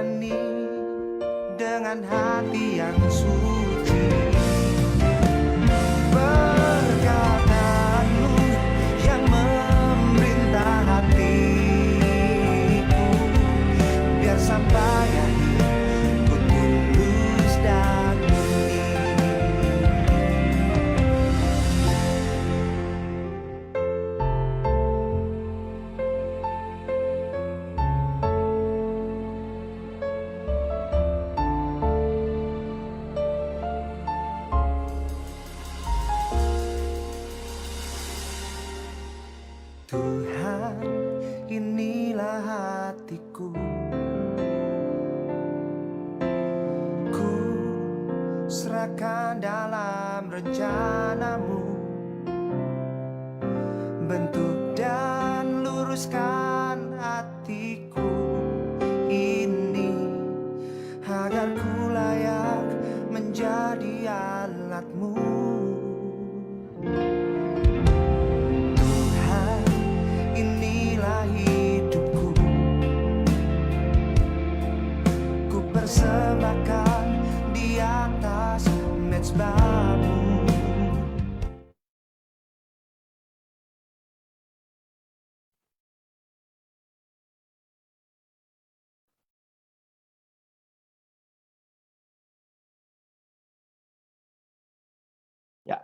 nyanyi dengan hati yang suci. Perkataanmu yang memerintah hatiku, biar sampai akhir ku tulus dan murni. Tuhan, inilah hatiku. Ku serahkan dalam rencanamu. Bentuk dan luruskan hatiku ini, agar ku layak menjadi alatmu. Tuhan, inilah hidupku. Ku persembahkan di atas mezbahmu. Ya,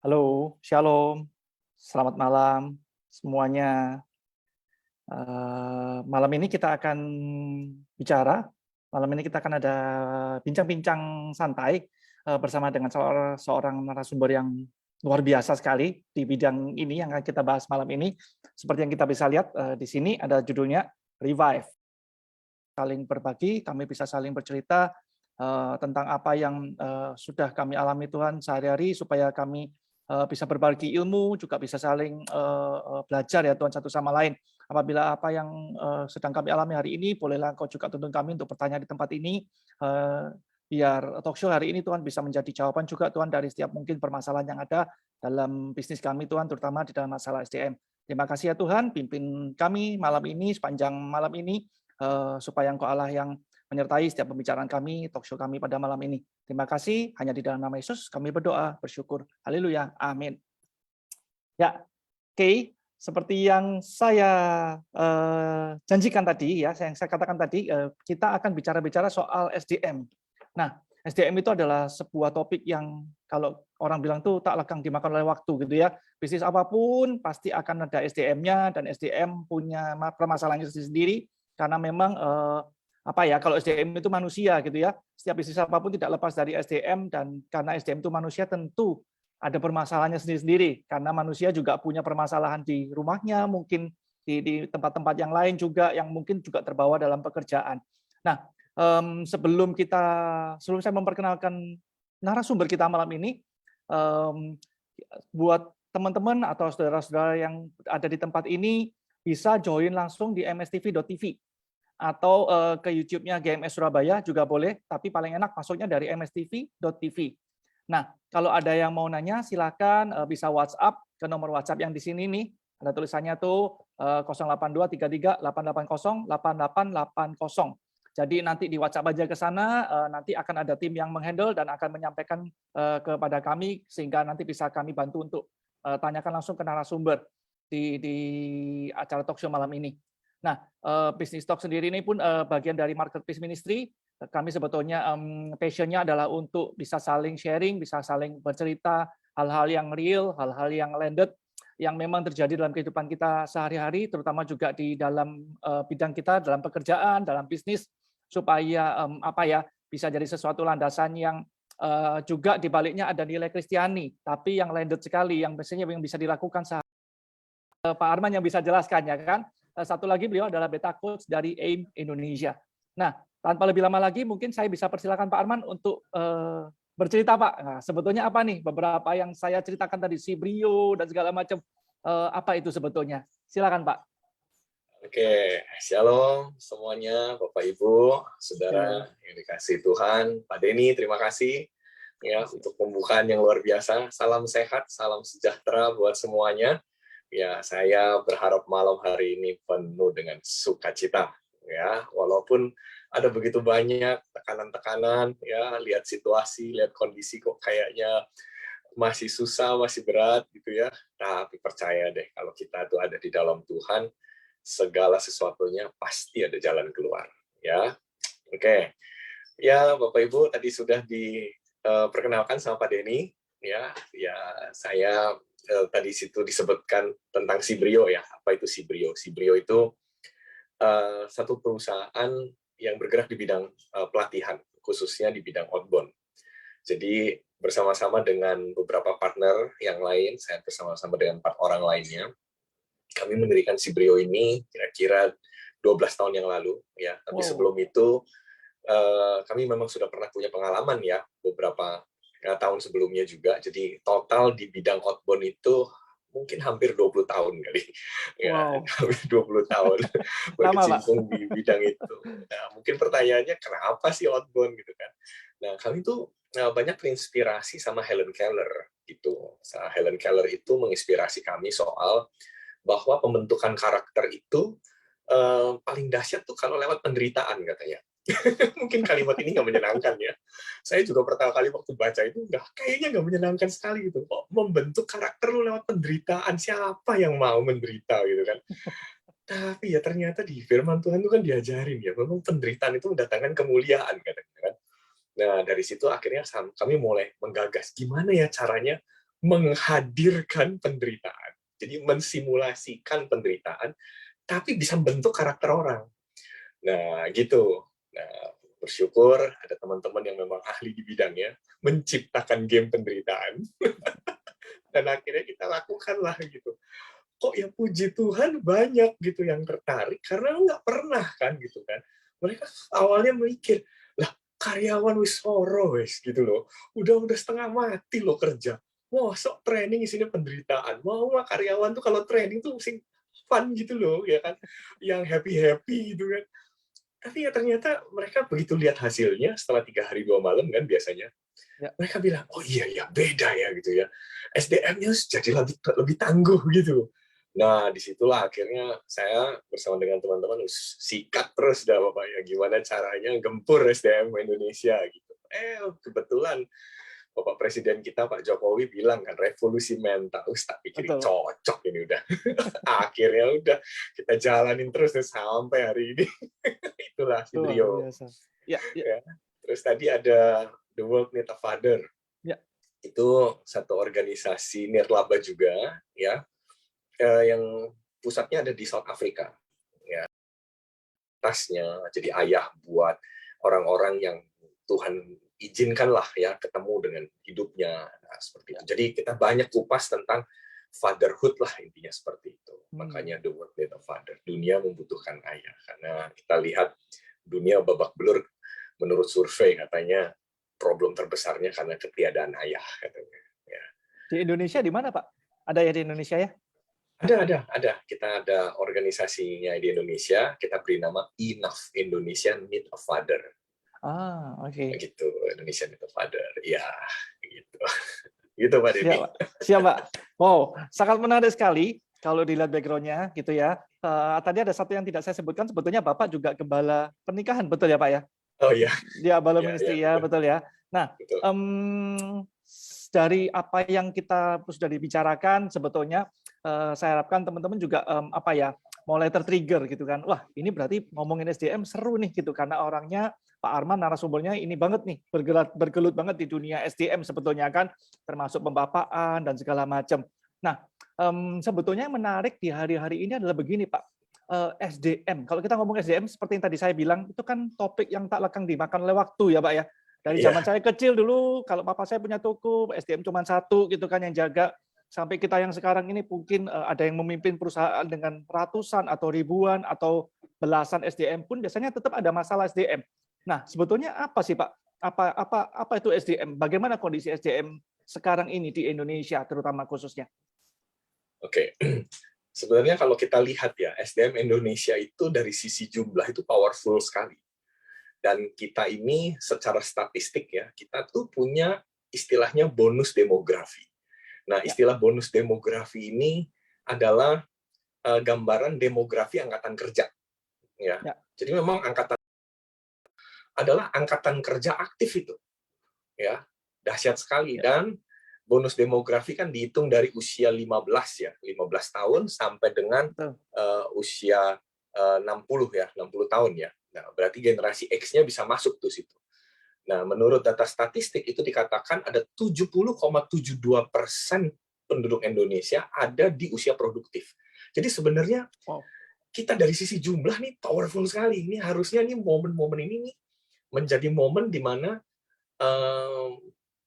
halo, shalom, selamat malam semuanya. Malam ini kita akan bicara. Malam ini kita akan ada bincang-bincang santai bersama dengan seorang narasumber yang luar biasa sekali di bidang ini yang akan kita bahas malam ini. Seperti yang kita bisa lihat di sini ada judulnya Revive. Saling berbagi, kami bisa saling bercerita tentang apa yang sudah kami alami Tuhan sehari-hari, supaya kami bisa berbagi ilmu, juga bisa saling belajar ya Tuhan satu sama lain. Apabila apa yang sedang kami alami hari ini, bolehlah Engkau juga tuntun kami untuk bertanya di tempat ini, biar talk show hari ini Tuhan bisa menjadi jawaban juga Tuhan dari setiap mungkin permasalahan yang ada dalam bisnis kami Tuhan, terutama di dalam masalah SDM. Terima kasih ya Tuhan, pimpin kami malam ini, sepanjang malam ini, supaya Engkau Allah yang menyertai setiap pembicaraan kami, talk show kami pada malam ini. Terima kasih, hanya di dalam nama Yesus kami berdoa, bersyukur. Haleluya, amin. Ya, oke. Seperti yang saya janjikan tadi, ya, yang saya katakan tadi, kita akan bicara-bicara soal SDM. Nah, SDM itu adalah sebuah topik yang kalau orang bilang tuh tak lekang dimakan oleh waktu gitu ya. Bisnis apapun pasti akan ada SDM-nya, dan SDM punya permasalahannya sendiri, karena memang apa ya, kalau SDM itu manusia gitu ya, setiap bisnis apapun tidak lepas dari SDM, dan karena SDM itu manusia tentu ada permasalahannya sendiri-sendiri, karena manusia juga punya permasalahan di rumahnya, mungkin di tempat-tempat yang lain juga, yang mungkin juga terbawa dalam pekerjaan. Nah, sebelum saya memperkenalkan narasumber kita malam ini, buat teman-teman atau saudara-saudara yang ada di tempat ini, bisa join langsung di mstv.tv. Atau ke YouTube-nya GMS Surabaya juga boleh, tapi paling enak masuknya dari mstv.tv. Nah, kalau ada yang mau nanya, silakan bisa WhatsApp ke nomor WhatsApp yang di sini nih. Ada tulisannya tuh 0823388808880. Jadi nanti di WhatsApp aja ke sana, nanti akan ada tim yang menghandle dan akan menyampaikan kepada kami, sehingga nanti bisa kami bantu untuk tanyakan langsung ke narasumber di acara talk show malam ini. Nah, Business Talk sendiri ini pun bagian dari Marketplace Ministry. Kami sebetulnya passion-nya adalah untuk bisa saling sharing, bisa saling bercerita hal-hal yang real, hal-hal yang landed, yang memang terjadi dalam kehidupan kita sehari-hari, terutama juga di dalam bidang kita, dalam pekerjaan, dalam bisnis, supaya apa ya, bisa jadi sesuatu landasan yang juga di baliknya ada nilai Kristiani, tapi yang landed sekali, yang biasanya yang bisa dilakukan sehari. Pak Arman yang bisa jelaskan ya kan. Satu lagi beliau adalah beta coach dari AIM Indonesia. Nah, tanpa lebih lama lagi, mungkin saya bisa persilakan Pak Arman untuk bercerita Pak. Nah, sebetulnya apa nih beberapa yang saya ceritakan tadi, si Brio dan segala macam, apa itu sebetulnya? Silakan Pak. Oke, shalom semuanya, Bapak Ibu, saudara yang dikasih Tuhan. Pak Denny, terima kasih ya untuk pembukaan yang luar biasa. Salam sehat, salam sejahtera buat semuanya. Ya, saya berharap malam hari ini penuh dengan sukacita. ya, walaupun ada begitu banyak tekanan-tekanan, ya, lihat situasi, lihat kondisi kok kayaknya masih susah, masih berat gitu ya. Tapi percaya deh kalau kita tuh ada di dalam Tuhan, segala sesuatunya pasti ada jalan keluar, ya. Oke. Ya, Bapak Ibu tadi sudah diperkenalkan sama Pak Denny, ya. Ya, saya tadi situ disebutkan tentang Sibrio ya. Apa itu Sibrio? Sibrio itu satu perusahaan yang bergerak di bidang pelatihan, khususnya di bidang outbound. Jadi bersama-sama dengan beberapa partner yang lain, saya bersama-sama dengan 4 orang lainnya, kami mendirikan Sibrio ini kira-kira 12 tahun yang lalu, ya. Tapi sebelum itu kami memang sudah pernah punya pengalaman ya beberapa tahun sebelumnya juga. Jadi total di bidang outbound itu mungkin hampir 20 tahun kali. Ya, hampir 20 tahun berkecimpung di bidang itu. Nah, mungkin pertanyaannya kenapa sih outbound gitu kan. Nah, kami tuh banyak terinspirasi sama Helen Keller gitu. Helen Keller itu menginspirasi kami soal bahwa pembentukan karakter itu paling dahsyat tuh kalau lewat penderitaan katanya. Mungkin kalimat ini nggak menyenangkan ya. Saya juga pertama kali waktu baca itu kayaknya nggak menyenangkan sekali gitu. Kok membentuk karakter lu lewat penderitaan, siapa yang mau menderita gitu kan. Tapi ya ternyata di firman Tuhan itu kan diajarin ya, memang penderitaan itu mendatangkan kemuliaan katanya kan. Nah dari situ akhirnya kami mulai menggagas gimana ya caranya menghadirkan penderitaan. Jadi mensimulasikan penderitaan, tapi bisa membentuk karakter orang. Nah gitu. Nah, bersyukur ada teman-teman yang memang ahli di bidangnya menciptakan game penderitaan. Dan akhirnya kita lakukanlah gitu. Kok ya puji Tuhan banyak gitu yang tertarik karena nggak pernah kan gitu kan. Mereka awalnya mikir, lah karyawan wis soro wis gitu loh. Udah setengah mati loh kerja. Wah, sok training isinya penderitaan. Mau nggak karyawan tuh kalau training tuh mesti fun gitu loh ya kan. Yang happy-happy gitu kan. Tapi ya ternyata mereka begitu lihat hasilnya setelah 3 hari 2 malam kan biasanya, mereka bilang, oh iya ya beda ya gitu ya, SDM-nya jadi lebih tangguh gitu. Nah disitulah akhirnya saya bersama dengan teman-teman sikat terus dah Bapak ya gimana caranya gempur SDM Indonesia gitu. Kebetulan Bapak Presiden kita Pak Jokowi bilang kan revolusi mental, tak pikirin cocok ini udah. Akhirnya udah kita jalanin terus sampai hari ini. Itulah Sibrio. Ya. Terus tadi ada The World Need a Father. Ya. Itu satu organisasi nirlaba juga ya, yang pusatnya ada di South Africa. Ya. Tasnya jadi ayah buat orang-orang yang Tuhan izinkanlah ya ketemu dengan hidupnya, nah, seperti itu. Jadi kita banyak kupas tentang fatherhood lah intinya seperti itu. Makanya the world need a father. Dunia membutuhkan ayah karena kita lihat dunia babak belur menurut survei katanya problem terbesarnya karena ketiadaan ayah katanya. Ya. Di Indonesia di mana Pak? Ada ya di Indonesia ya? Ada. Kita ada organisasinya di Indonesia. Kita beri nama Enough Indonesia Need a Father. Oke. Gitu, Indonesia Need a Father. Ya, gitu. Gitu Pak Denny. Siap Pak. Wow, sangat menarik sekali kalau dilihat background-nya gitu ya. Tadi ada satu yang tidak saya sebutkan, sebetulnya Bapak juga gembala pernikahan, betul ya Pak ya? Oh iya. Dia Abalo Ministry ya, betul ya. Nah, dari apa yang kita sudah dibicarakan, sebetulnya saya harapkan teman-teman juga mulai tertrigger gitu kan. Wah, ini berarti ngomongin SDM seru nih gitu karena orangnya Pak Arman narasumbernya ini banget nih, bergelut banget di dunia SDM sebetulnya kan, termasuk pembapaan dan segala macam. Nah, sebetulnya yang menarik di hari-hari ini adalah begini Pak, SDM. Kalau kita ngomong SDM seperti yang tadi saya bilang, itu kan topik yang tak lekang dimakan oleh waktu ya Pak ya. Dari zaman saya kecil dulu, kalau papa saya punya toko, SDM cuma satu gitu kan yang jaga. Sampai kita yang sekarang ini mungkin ada yang memimpin perusahaan dengan ratusan atau ribuan atau belasan SDM pun biasanya tetap ada masalah SDM. Nah, sebetulnya apa sih Pak? Apa itu SDM? Bagaimana kondisi SDM sekarang ini di Indonesia terutama khususnya? Oke. Sebenarnya kalau kita lihat ya, SDM Indonesia itu dari sisi jumlah itu powerful sekali. Dan kita ini secara statistik ya, kita tuh punya istilahnya bonus demografi. Nah, istilah bonus demografi ini adalah gambaran demografi angkatan kerja. ya. Ya. Jadi memang angkatan adalah angkatan kerja aktif itu, ya, dahsyat sekali. Dan bonus demografi kan dihitung dari usia 15 ya, 15 tahun sampai dengan usia 60 ya, 60 tahun ya. Nah, berarti generasi X-nya bisa masuk tuh situ. Nah, menurut data statistik itu dikatakan ada 70,72% penduduk Indonesia ada di usia produktif. Jadi sebenarnya kita dari sisi jumlah nih powerful sekali. Ini harusnya nih momen-momen ini nih menjadi momen di mana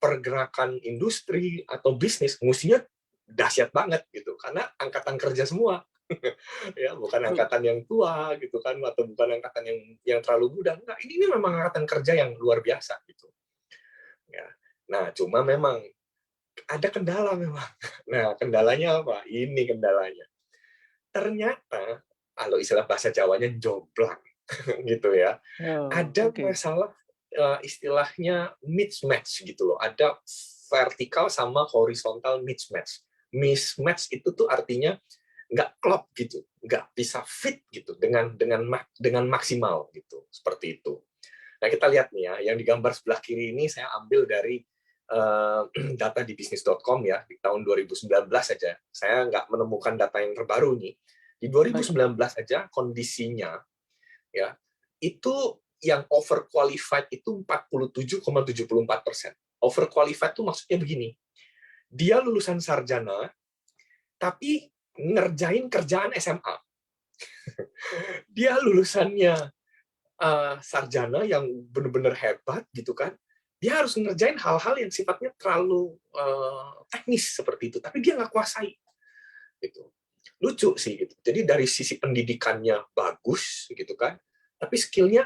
pergerakan industri atau bisnis mestinya dahsyat banget gitu, karena angkatan kerja semua. Ya, bukan angkatan yang tua gitu kan, atau bukan angkatan yang terlalu muda. Enggak, ini memang angkatan kerja yang luar biasa gitu. Ya. Nah, cuma memang ada kendala memang. Nah, kendalanya apa? Ini kendalanya. Ternyata kalau istilah bahasa Jawanya jomplang gitu ya. Ada masalah istilahnya mismatch gitu loh. Ada vertikal sama horizontal mismatch. Mismatch itu tuh artinya nggak klop gitu, nggak bisa fit gitu dengan maksimal gitu, seperti itu. Nah, kita lihat nih ya, yang digambar sebelah kiri ini saya ambil dari data di bisnis.com ya, di tahun 2019 saja. Saya nggak menemukan data yang terbaru nih. Di 2019 aja kondisinya ya, itu yang overqualified itu 47,74%. Overqualified itu maksudnya begini, dia lulusan sarjana, tapi ngerjain kerjaan SMA. Dia lulusannya sarjana yang benar-benar hebat gitu kan, dia harus ngerjain hal-hal yang sifatnya terlalu teknis seperti itu, tapi dia nggak kuasai. Gitu. Lucu sih gitu. Jadi dari sisi pendidikannya bagus gitu kan, tapi skillnya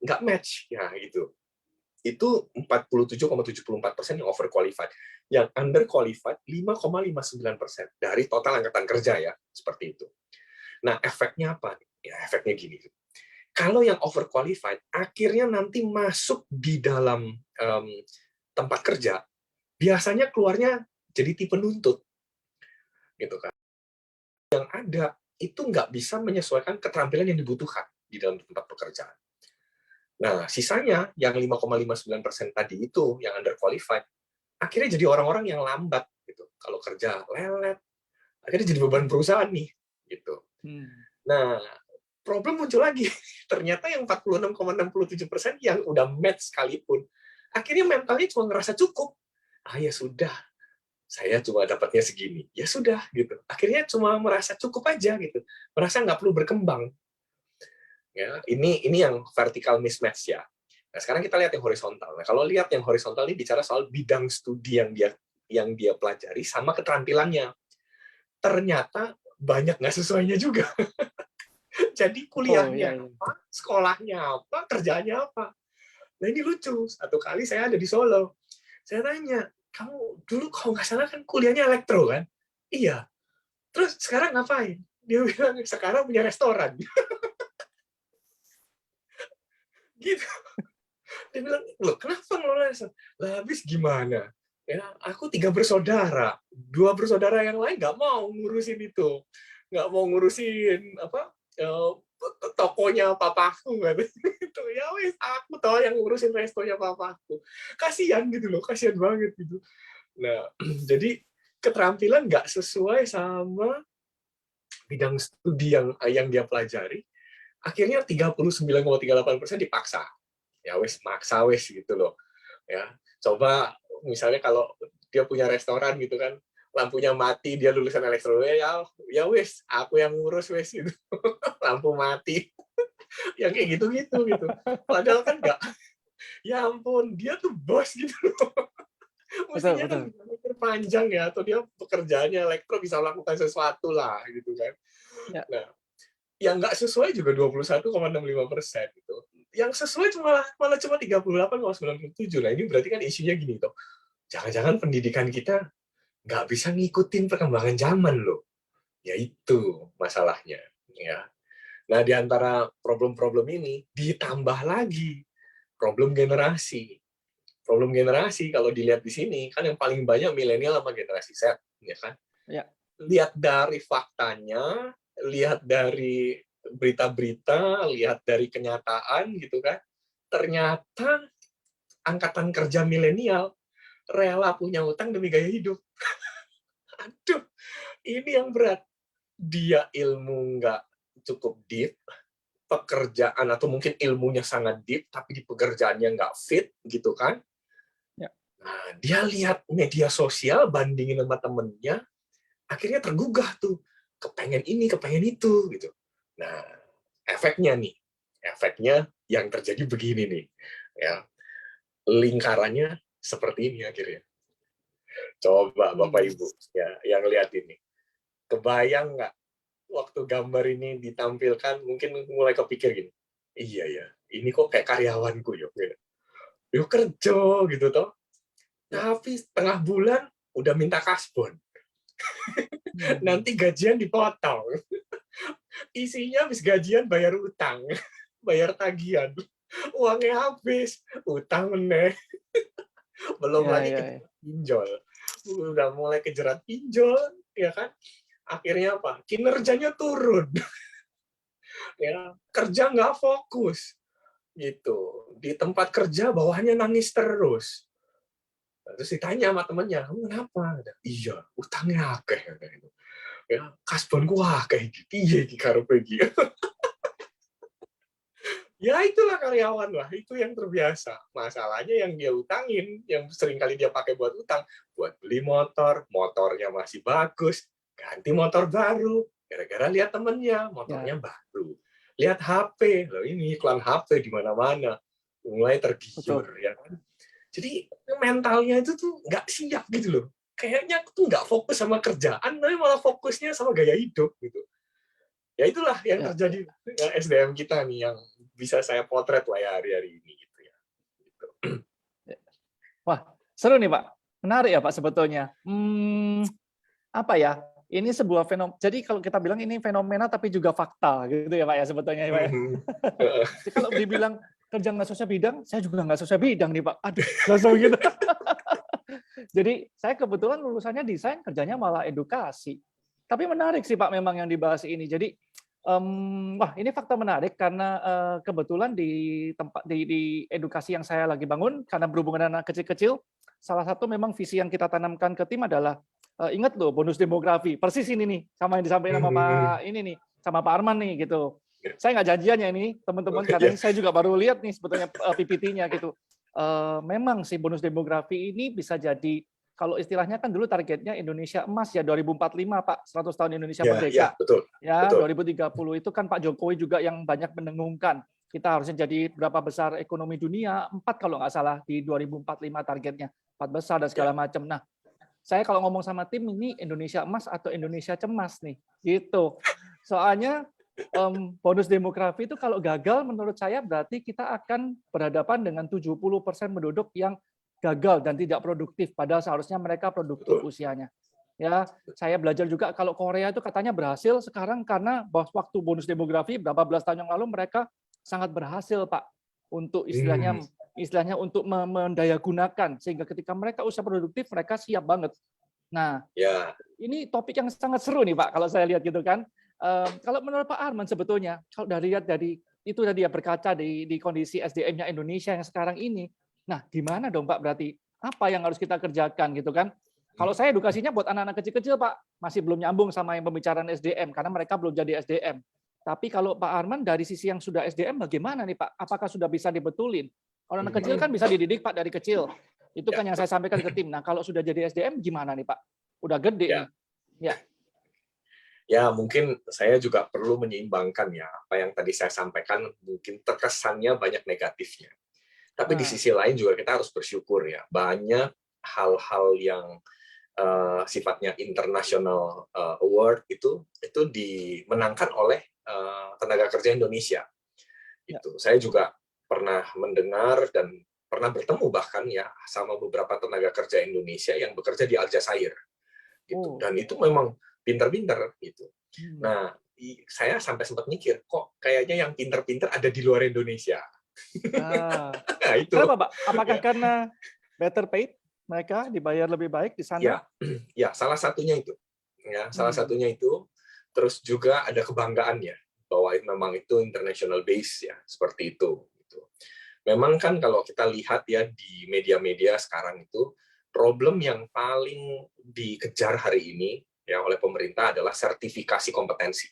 nggak match ya gitu. Itu 47,74% yang overqualified. Yang underqualified 5,59% dari total angkatan kerja ya, seperti itu. Nah, efeknya apa? Ya, efeknya gini. Kalau yang overqualified akhirnya nanti masuk di dalam tempat kerja, biasanya keluarnya jadi tipe nuntut. Gitu kan. Yang ada itu nggak bisa menyesuaikan keterampilan yang dibutuhkan di dalam tempat pekerjaan. Nah, sisanya yang 5,59% tadi itu yang underqualified, akhirnya jadi orang-orang yang lambat gitu. Kalau kerja lelet, akhirnya jadi beban perusahaan nih, gitu. Nah, problem muncul lagi. Ternyata yang 46,67% yang udah match sekalipun, akhirnya mentalnya cuma ngerasa cukup. Ah ya sudah, saya cuma dapatnya segini. Ya sudah, gitu. Akhirnya cuma merasa cukup aja gitu. Merasa nggak perlu berkembang. Ya, ini yang vertical mismatch ya. Nah, sekarang kita lihat yang horizontal. Nah, kalau lihat yang horizontal ini bicara soal bidang studi yang dia pelajari sama keterampilannya. Ternyata banyak nggak sesuainya juga. Jadi kuliahnya apa, sekolahnya apa, kerjanya apa. Nah, ini lucu. Satu kali saya ada di Solo. Saya tanya, kamu dulu kalau nggak salah kan kuliahnya elektro kan? Iya. Terus sekarang ngapain? Dia bilang, sekarang punya restoran. Gitu. Dia bilang, loh kenapa ngelola restoran? Lah habis gimana? Ya, aku 3 bersaudara. 2 bersaudara yang lain nggak mau ngurusin itu. Nggak mau ngurusin apa tokonya papaku. Gitu. Ya wis, aku tahu yang ngurusin restonya papaku. Kasihan gitu loh, kasihan banget gitu. Nah, jadi keterampilan nggak sesuai sama bidang studi yang dia pelajari. Akhirnya 39,38% dipaksa. Ya wes maksa wes gitu loh ya. Coba misalnya kalau dia punya restoran gitu kan, lampunya mati, dia lulusan elektro, ya wes aku yang ngurus wes gitu. Lampu mati yang kayak gitu gitu padahal kan enggak, ya ampun dia tuh bos gitu loh. Mestinya kan mikir panjang ya, atau dia pekerjaannya elektro bisa melakukan sesuatu lah gitu kan. Nah, yang nggak sesuai juga 21,65% gitu. Yang sesuai malah cuma 38,97. Nah, ini berarti kan isunya gini toh. Jangan-jangan pendidikan kita nggak bisa ngikutin perkembangan zaman loh. Ya itu masalahnya. Ya. Nah, di antara problem-problem ini ditambah lagi problem generasi. Problem generasi kalau dilihat di sini kan yang paling banyak milenial sama generasi Z, ya kan? Ya. Lihat dari faktanya, lihat dari berita-berita, lihat dari kenyataan gitu kan, ternyata angkatan kerja milenial rela punya utang demi gaya hidup. Aduh, ini yang berat. Dia ilmu nggak cukup deep, pekerjaan atau mungkin ilmunya sangat deep, tapi di pekerjaannya nggak fit, gitu kan. Ya. Nah, dia lihat media sosial, bandingin sama temennya, akhirnya tergugah tuh, kepengen ini, kepengen itu, gitu. Nah, efeknya yang terjadi begini nih, ya, lingkarannya seperti ini akhirnya. Coba Bapak Ibu ya yang lihat ini, kebayang nggak waktu gambar ini ditampilkan, mungkin mulai kepikir gini, iya ya, ini kok kayak karyawanku yuk, gitu. Yuk kerja gitu toh, tapi setengah bulan udah minta kasbon, nanti gajian dipotong, isinya habis gajian bayar utang, bayar tagihan, uangnya habis, utang meneh, belum lagi kejerat pinjol, udah mulai kejerat pinjol, ya kan? Akhirnya apa? Kinerjanya turun, ya kerja nggak fokus, gitu. Di tempat kerja bawahannya nangis terus. Terus ditanya sama temennya, kamu kenapa? Iya, utangnya akeh, gitu. Ya, kasbonku akeh, iya karepe iki. Ya itulah karyawan lah, itu yang terbiasa. Masalahnya yang dia utangin, yang sering kali dia pakai buat utang, buat beli motor, motornya masih bagus, ganti motor baru, gara-gara lihat temennya, motornya baru. Lihat HP, loh ini iklan HP di mana-mana, mulai tergiur, ya kan. Jadi mentalnya itu tuh nggak siap gitu loh. Kayaknya tuh nggak fokus sama kerjaan, tapi malah fokusnya sama gaya hidup gitu. Ya itulah yang terjadi SDM kita nih, yang bisa saya potret lah ya hari-hari ini gitu ya. Gitu. Wah, seru nih Pak. Menarik ya Pak sebetulnya. Apa ya? Ini sebuah fenomena. Jadi kalau kita bilang ini fenomena tapi juga fakta gitu ya Pak ya sebetulnya ya Pak ya. Jadi kalau dibilang kerja nggak sesuai bidang, saya juga nggak sesuai bidang nih Pak. Aduh, langsung gitu. Jadi saya kebetulan lulusannya desain, kerjanya malah edukasi. Tapi menarik sih Pak memang yang dibahas ini. Jadi wah ini fakta menarik karena kebetulan di tempat di edukasi yang saya lagi bangun karena berhubungan dengan anak kecil-kecil, salah satu memang visi yang kita tanamkan ke tim adalah ingat loh bonus demografi. Persis ini nih sama yang disampaikan sama Pak ini nih, sama Pak Arman nih gitu. Saya nggak janjian ya ini teman-teman karena saya juga baru lihat nih sebetulnya PPT-nya gitu. Memang sih bonus demografi ini bisa jadi, kalau istilahnya kan dulu targetnya Indonesia emas ya 2045 Pak, 100 tahun Indonesia merdeka. Ya, betul. Ya, betul. 2030 itu kan Pak Jokowi juga yang banyak mendengungkan. Kita harusnya jadi berapa besar ekonomi dunia? 4 kalau nggak salah di 2045 targetnya. 4 besar dan segala macam. Nah, saya kalau ngomong sama tim ini Indonesia emas atau Indonesia cemas nih. Gitu. Soalnya bonus demografi itu kalau gagal menurut saya berarti kita akan berhadapan dengan 70% penduduk yang gagal dan tidak produktif, padahal seharusnya mereka produktif usianya. Ya, saya belajar juga kalau Korea itu katanya berhasil sekarang karena waktu bonus demografi berapa belas tahun yang lalu mereka sangat berhasil Pak untuk istilahnya untuk mendayagunakan sehingga ketika mereka usia produktif mereka siap banget. Nah, ini topik yang sangat seru nih Pak kalau saya lihat gitu kan. Kalau menurut Pak Arman sebetulnya kalau dari itu tadi ya berkaca di kondisi SDM-nya Indonesia yang sekarang ini. Nah, gimana dong Pak berarti? Apa yang harus kita kerjakan gitu kan? Kalau saya edukasinya buat anak-anak kecil-kecil Pak, masih belum nyambung sama yang pembicaraan SDM karena mereka belum jadi SDM. Tapi kalau Pak Arman dari sisi yang sudah SDM bagaimana nih Pak? Apakah sudah bisa dibetulin? Kalau anak kecil kan bisa dididik Pak dari kecil. Itu kan yang saya sampaikan ke tim. Nah, kalau sudah jadi SDM gimana nih Pak? Udah gede nih. Ya. Ya, mungkin saya juga perlu menyeimbangkan ya apa yang tadi saya sampaikan, mungkin terkesannya banyak negatifnya. Tapi di sisi lain juga kita harus bersyukur ya, banyak hal-hal yang sifatnya international award itu dimenangkan oleh tenaga kerja Indonesia. Itu saya juga pernah mendengar dan pernah bertemu bahkan ya sama beberapa tenaga kerja Indonesia yang bekerja di Aljazair. Gitu. Dan itu memang pinter-pinter gitu. Nah, saya sampai sempat mikir, kok kayaknya yang pinter-pinter ada di luar Indonesia. Nah, itu. Kenapa Pak? Apakah karena better paid mereka dibayar lebih baik di sana? Ya, salah satunya itu. Ya, salah satunya itu. Terus juga ada kebanggaan ya, bahwa memang itu international base ya, seperti itu. Gitu. Memang kan kalau kita lihat ya di media-media sekarang itu, problem yang paling dikejar hari ini ya oleh pemerintah adalah sertifikasi kompetensi.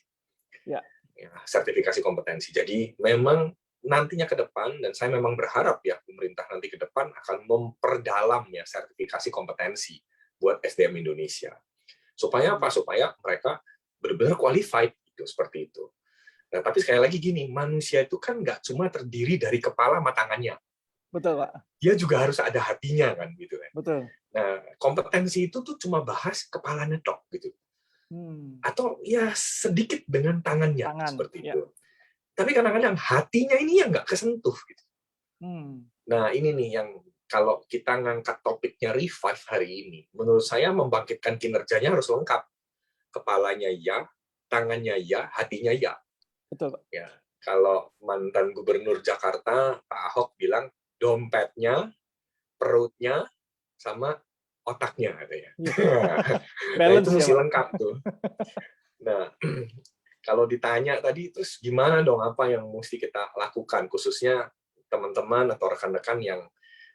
Ya. Ya, sertifikasi kompetensi. Jadi memang nantinya ke depan, dan saya memang berharap ya pemerintah nanti ke depan akan memperdalam ya sertifikasi kompetensi buat SDM Indonesia. Supaya apa? Supaya mereka benar-benar qualified, gitu, seperti itu. Nah, tapi sekali lagi gini, manusia itu kan nggak cuma terdiri dari kepala sama tangannya. Betul, Pak. Dia juga harus ada hatinya kan, gitu kan. Betul. Nah, kompetensi itu tuh cuma bahas kepalanya tok, gitu. Atau ya sedikit dengan tangannya, seperti ya. itu. Tapi kadang-kadang hatinya ini yang nggak kesentuh. Gitu. Nah, ini nih yang kalau kita ngangkat topiknya revive hari ini, menurut saya membangkitkan kinerjanya harus lengkap. Kepalanya ya, tangannya ya, hatinya ya. Betul, Pak. Ya, kalau mantan Gubernur Jakarta, Pak Ahok bilang dompetnya, perutnya, sama otaknya katanya. Nah, itu mesti lengkap tuh. Nah, kalau ditanya tadi, terus gimana dong apa yang mesti kita lakukan, khususnya teman-teman atau rekan-rekan yang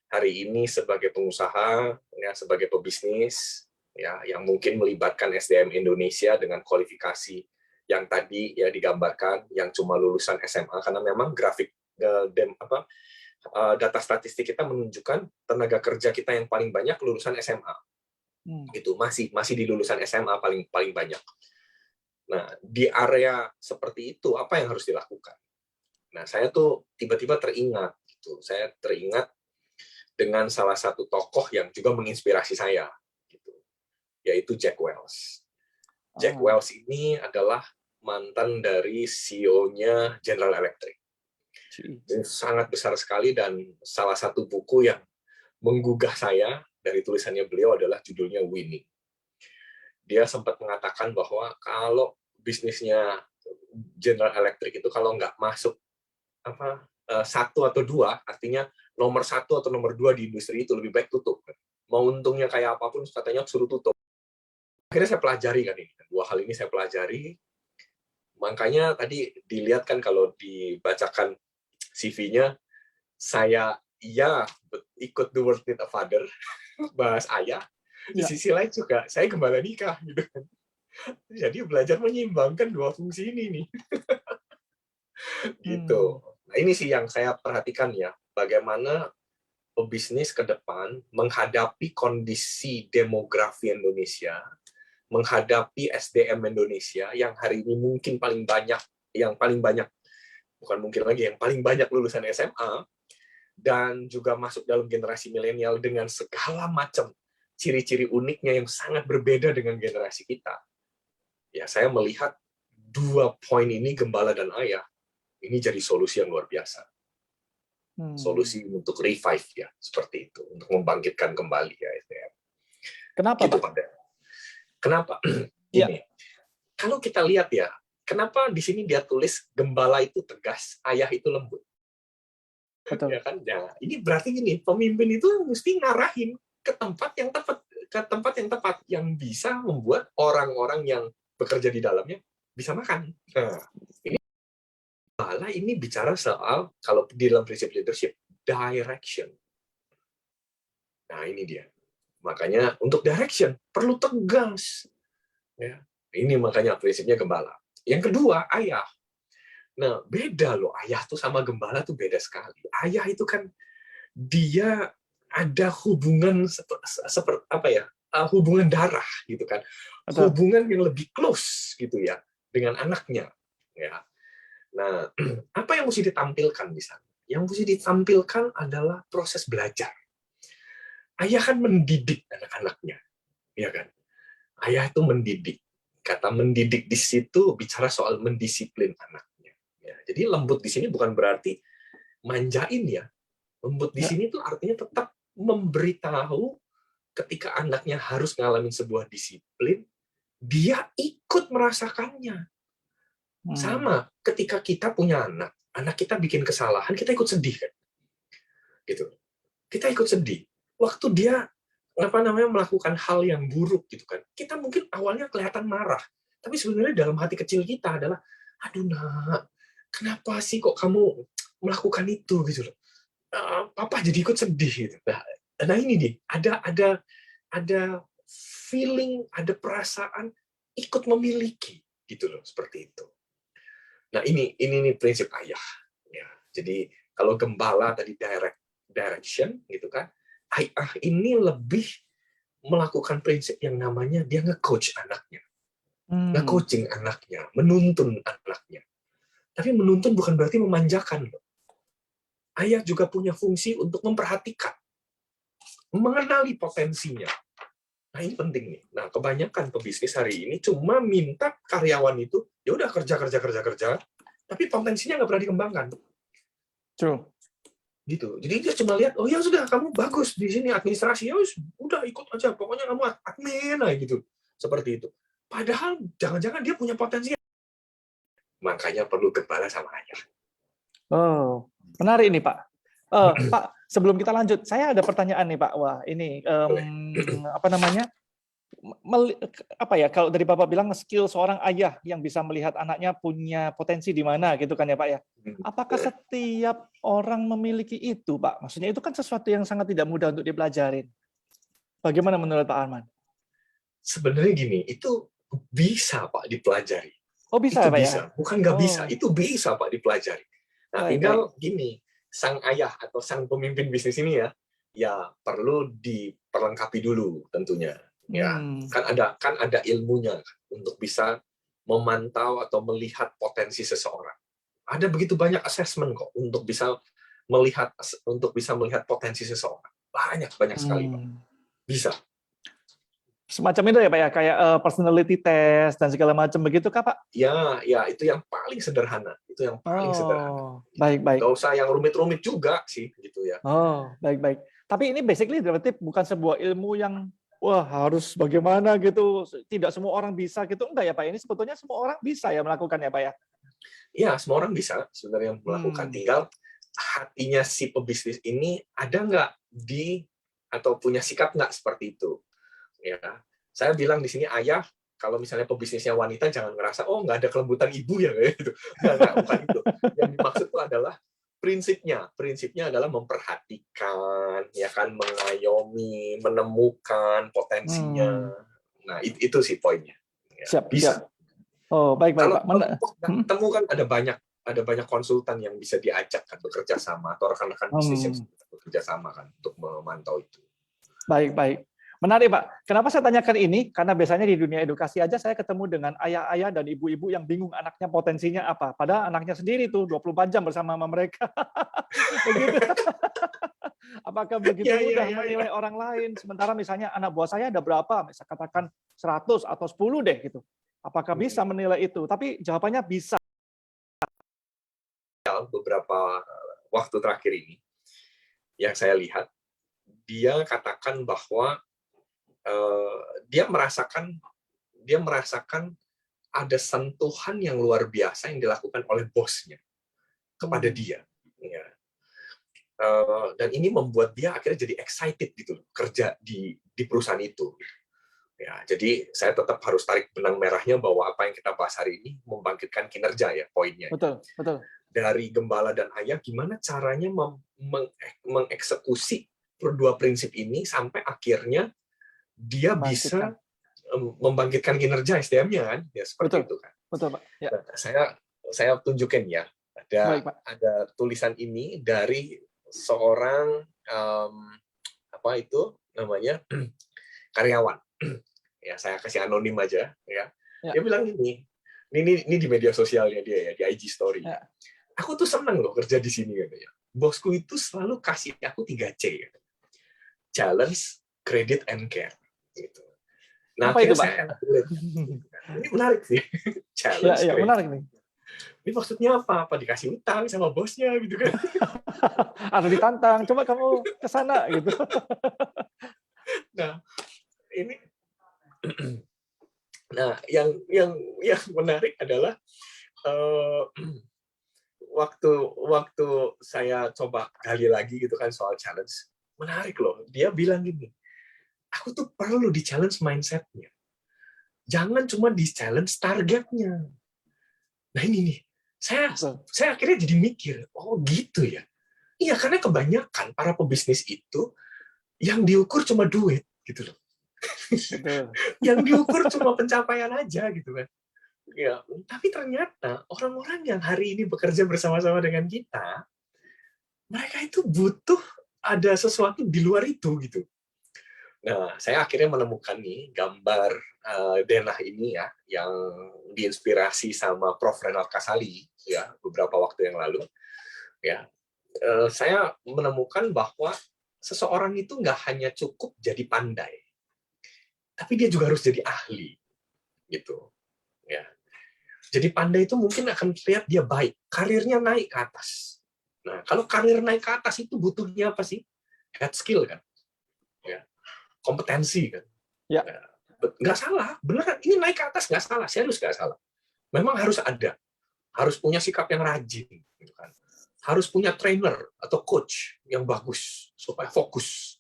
hari ini sebagai pengusaha, ya, sebagai pebisnis, ya, yang mungkin melibatkan SDM Indonesia dengan kualifikasi yang tadi ya digambarkan, yang cuma lulusan SMA, karena memang grafik data statistik kita menunjukkan tenaga kerja kita yang paling banyak lulusan SMA. Itu masih di lulusan SMA paling banyak. Nah, di area seperti itu apa yang harus dilakukan? Nah, saya tuh tiba-tiba teringat gitu. Saya teringat dengan salah satu tokoh yang juga menginspirasi saya gitu. Yaitu Jack Welch. Jack Welch ini adalah mantan dari CEO-nya General Electric. Sangat besar sekali, dan salah satu buku yang menggugah saya dari tulisannya beliau adalah judulnya Winning. Dia sempat mengatakan bahwa kalau bisnisnya General Electric itu kalau nggak masuk satu atau dua, artinya nomor satu atau nomor dua di industri itu, lebih baik tutup. Mau untungnya kayak apapun, katanya suruh tutup. Akhirnya saya pelajari kan ini. Dua hal ini saya pelajari. Makanya tadi dilihat kan kalau dibacakan CV-nya, saya ikut The World Need a Father, bahas ayah. Di sisi lain juga saya gembala nikah gitu kan. Jadi belajar menyeimbangkan dua fungsi ini nih. Gitu. Nah, ini sih yang saya perhatikan ya, bagaimana pebisnis ke depan menghadapi kondisi demografi Indonesia, menghadapi SDM Indonesia yang hari ini mungkin paling banyak, bukan mungkin lagi, yang paling banyak lulusan SMA, dan juga masuk dalam generasi milenial dengan segala macam ciri-ciri uniknya yang sangat berbeda dengan generasi kita. Ya, saya melihat dua poin ini, gembala dan ayah, ini jadi solusi yang luar biasa. Solusi untuk revive ya, seperti itu, untuk membangkitkan kembali ya SDM. Kenapa, gitu, Pak? Kenapa? Ini. Kalau kita lihat ya, kenapa di sini dia tulis gembala itu tegas, ayah itu lembut. Betul. Ya kan? Nah, ini berarti gini, pemimpin itu mesti ngarahin ke tempat yang tepat, yang bisa membuat orang-orang yang bekerja di dalamnya bisa makan. Nah, ini bicara soal, kalau di dalam prinsip leadership, direction. Nah, ini dia. Makanya untuk direction perlu tegas. Ya, ini makanya prinsipnya gembala. Yang kedua, ayah. Nah, beda loh, ayah tuh sama gembala tuh beda sekali. Ayah itu kan dia ada hubungan seperti apa ya? Hubungan darah gitu kan. Hubungan yang lebih close gitu ya dengan anaknya, ya. Nah, apa yang mesti ditampilkan di sana? Yang mesti ditampilkan adalah proses belajar. Ayah kan mendidik anak-anaknya, ya kan? Ayah itu mendidik. Kata mendidik di situ bicara soal mendisiplin anaknya. Ya, jadi lembut di sini bukan berarti manjain ya. Lembut di sini tuh artinya tetap memberitahu ketika anaknya harus ngalamin sebuah disiplin, dia ikut merasakannya. Sama ketika kita punya anak kita bikin kesalahan, kita ikut sedih kan? Gitu. Kita ikut sedih. Waktu dia melakukan hal yang buruk gitu kan. Kita mungkin awalnya kelihatan marah, tapi sebenarnya dalam hati kecil kita adalah aduh nak, kenapa sih kok kamu melakukan itu gitu loh. Papa jadi ikut sedih gitu. Nah ini nih, ada feeling, ada perasaan ikut memiliki gitu loh, seperti itu. Nah ini nih prinsip ayah. Ya, jadi kalau gembala tadi direction gitu kan, ayah ini lebih melakukan prinsip yang namanya dia nge-coach anaknya, nge-coaching anaknya, menuntun anaknya. Tapi menuntun bukan berarti memanjakan loh. Ayah juga punya fungsi untuk memperhatikan, mengenali potensinya. Nah ini penting nih. Nah kebanyakan pebisnis hari ini cuma minta karyawan itu ya udah kerja, tapi potensinya nggak pernah dikembangkan. True. Gitu. Jadi dia cuma lihat, oh ya sudah kamu bagus di sini administrasi, ya udah ikut aja, pokoknya kamu admin aja gitu, seperti itu. Padahal jangan-jangan dia punya potensi. Makanya perlu gembala sama ayah. Oh, menarik nih Pak. Pak, sebelum kita lanjut, saya ada pertanyaan nih Pak. Wah, ini apa namanya? Apa ya? Kalau dari Bapak bilang skill seorang ayah yang bisa melihat anaknya punya potensi di mana, gitu kan ya Pak ya? Apakah setiap orang memiliki itu, Pak? Maksudnya itu kan sesuatu yang sangat tidak mudah untuk dipelajarin. Bagaimana menurut Pak Arman? Sebenarnya gini, itu bisa Pak dipelajari. Oh bisa Itu Pak ya? bisa, bukan nggak bisa, itu bisa Pak dipelajari. Nah tinggal gini, sang ayah atau sang pemimpin bisnis ini ya perlu diperlengkapi dulu tentunya. Ya, kan ada ilmunya untuk bisa memantau atau melihat potensi seseorang. Ada begitu banyak assessment kok untuk bisa melihat potensi seseorang. Banyak sekali Pak. Bisa. Semacam itu ya Pak ya, kayak personality test dan segala macam begitu Kak Pak? Ya, itu yang paling sederhana. Itu yang paling sederhana. Baik. Nggak usah yang rumit-rumit juga sih, gitu ya. Oh, baik. Tapi ini basically berarti bukan sebuah ilmu yang wah harus bagaimana gitu, tidak semua orang bisa gitu, enggak ya Pak? Ini sebetulnya semua orang bisa ya melakukan ya Pak ya? Iya, semua orang bisa sebenarnya melakukan. Tinggal hatinya si pebisnis ini ada nggak atau punya sikap nggak seperti itu. Ya, saya bilang di sini ayah, kalau misalnya pebisnisnya wanita jangan ngerasa oh nggak ada kelembutan ibu ya kayak gitu. Nggak, bukan itu. Yang dimaksud itu adalah prinsipnya adalah memperhatikan, ya kan, mengayomi, menemukan potensinya. Nah itu sih poinnya. Ya, siap. bisa. Oh baik Kalau Pak. ketemu kan ada banyak konsultan yang bisa diajak kan bekerja sama atau rekan-rekan bisnis yang bekerja sama kan untuk memantau itu. Baik. Menarik Pak. Kenapa saya tanyakan ini? Karena biasanya di dunia edukasi aja saya ketemu dengan ayah-ayah dan ibu-ibu yang bingung anaknya potensinya apa. Padahal anaknya sendiri tuh 24 jam bersama mereka. Begitu. Apakah begitu mudah menilai orang lain? Sementara misalnya anak buah saya ada berapa? Misalnya katakan 100 atau 10 deh gitu. Apakah bisa menilai itu? Tapi jawabannya bisa. Beberapa waktu terakhir ini yang saya lihat, dia katakan bahwa dia merasakan ada sentuhan yang luar biasa yang dilakukan oleh bosnya kepada dia. Ya. Dan ini membuat dia akhirnya jadi excited gitu kerja di perusahaan itu. Ya, jadi saya tetap harus tarik benang merahnya bahwa apa yang kita bahas hari ini membangkitkan kinerja ya poinnya. Betul. Dari gembala dan ayah gimana caranya mengeksekusi dua prinsip ini sampai akhirnya dia bisa membangkitkan kinerja SDM-nya kan, ya seperti itu kan. Betul Pak. Ya. Nah, saya tunjukin ya, ada tulisan ini dari seorang apa itu namanya karyawan. Ya saya kasih anonim aja ya. Dia bilang ini di media sosialnya dia ya, di IG story. Ya. Aku tuh senang loh kerja di sini katanya. Bosku itu selalu kasih aku 3C. Challenge, credit, and care. Gitu. Nah, apa itu, Pak? Ini menarik sih. Challenge, ya, menarik nih. Ini maksudnya apa? Apa dikasih utang sama bosnya gitu kan? Atau ditantang, coba kamu ke sana gitu. Nah, ini yang menarik adalah waktu saya coba gali lagi gitu kan soal challenge, menarik loh. Dia bilang gini, aku tuh perlu di challenge mindset-nya. Jangan cuma di challenge targetnya. Nah ini nih, saya Betul. saya akhirnya jadi mikir, oh gitu ya. Iya, karena kebanyakan para pebisnis itu yang diukur cuma duit gitu loh. Betul. Yang diukur cuma pencapaian aja gitu kan. Ya, tapi ternyata orang-orang yang hari ini bekerja bersama-sama dengan kita, mereka itu butuh ada sesuatu di luar itu gitu. Nah, saya akhirnya menemukan nih gambar denah ini ya, yang diinspirasi sama Prof. Renald Kasali ya beberapa waktu yang lalu. Ya, saya menemukan bahwa seseorang itu nggak hanya cukup jadi pandai, tapi dia juga harus jadi ahli, gitu. Ya, jadi pandai itu mungkin akan terlihat dia baik, karirnya naik ke atas. Nah, kalau karir naik ke atas itu butuhnya apa sih? Head skill kan, ya, kompetensi kan. Ya. Nah, nggak salah, beneran ini naik ke atas nggak salah, serius nggak salah. Memang harus ada, harus punya sikap yang rajin, gitu kan. Harus punya trainer atau coach yang bagus supaya fokus.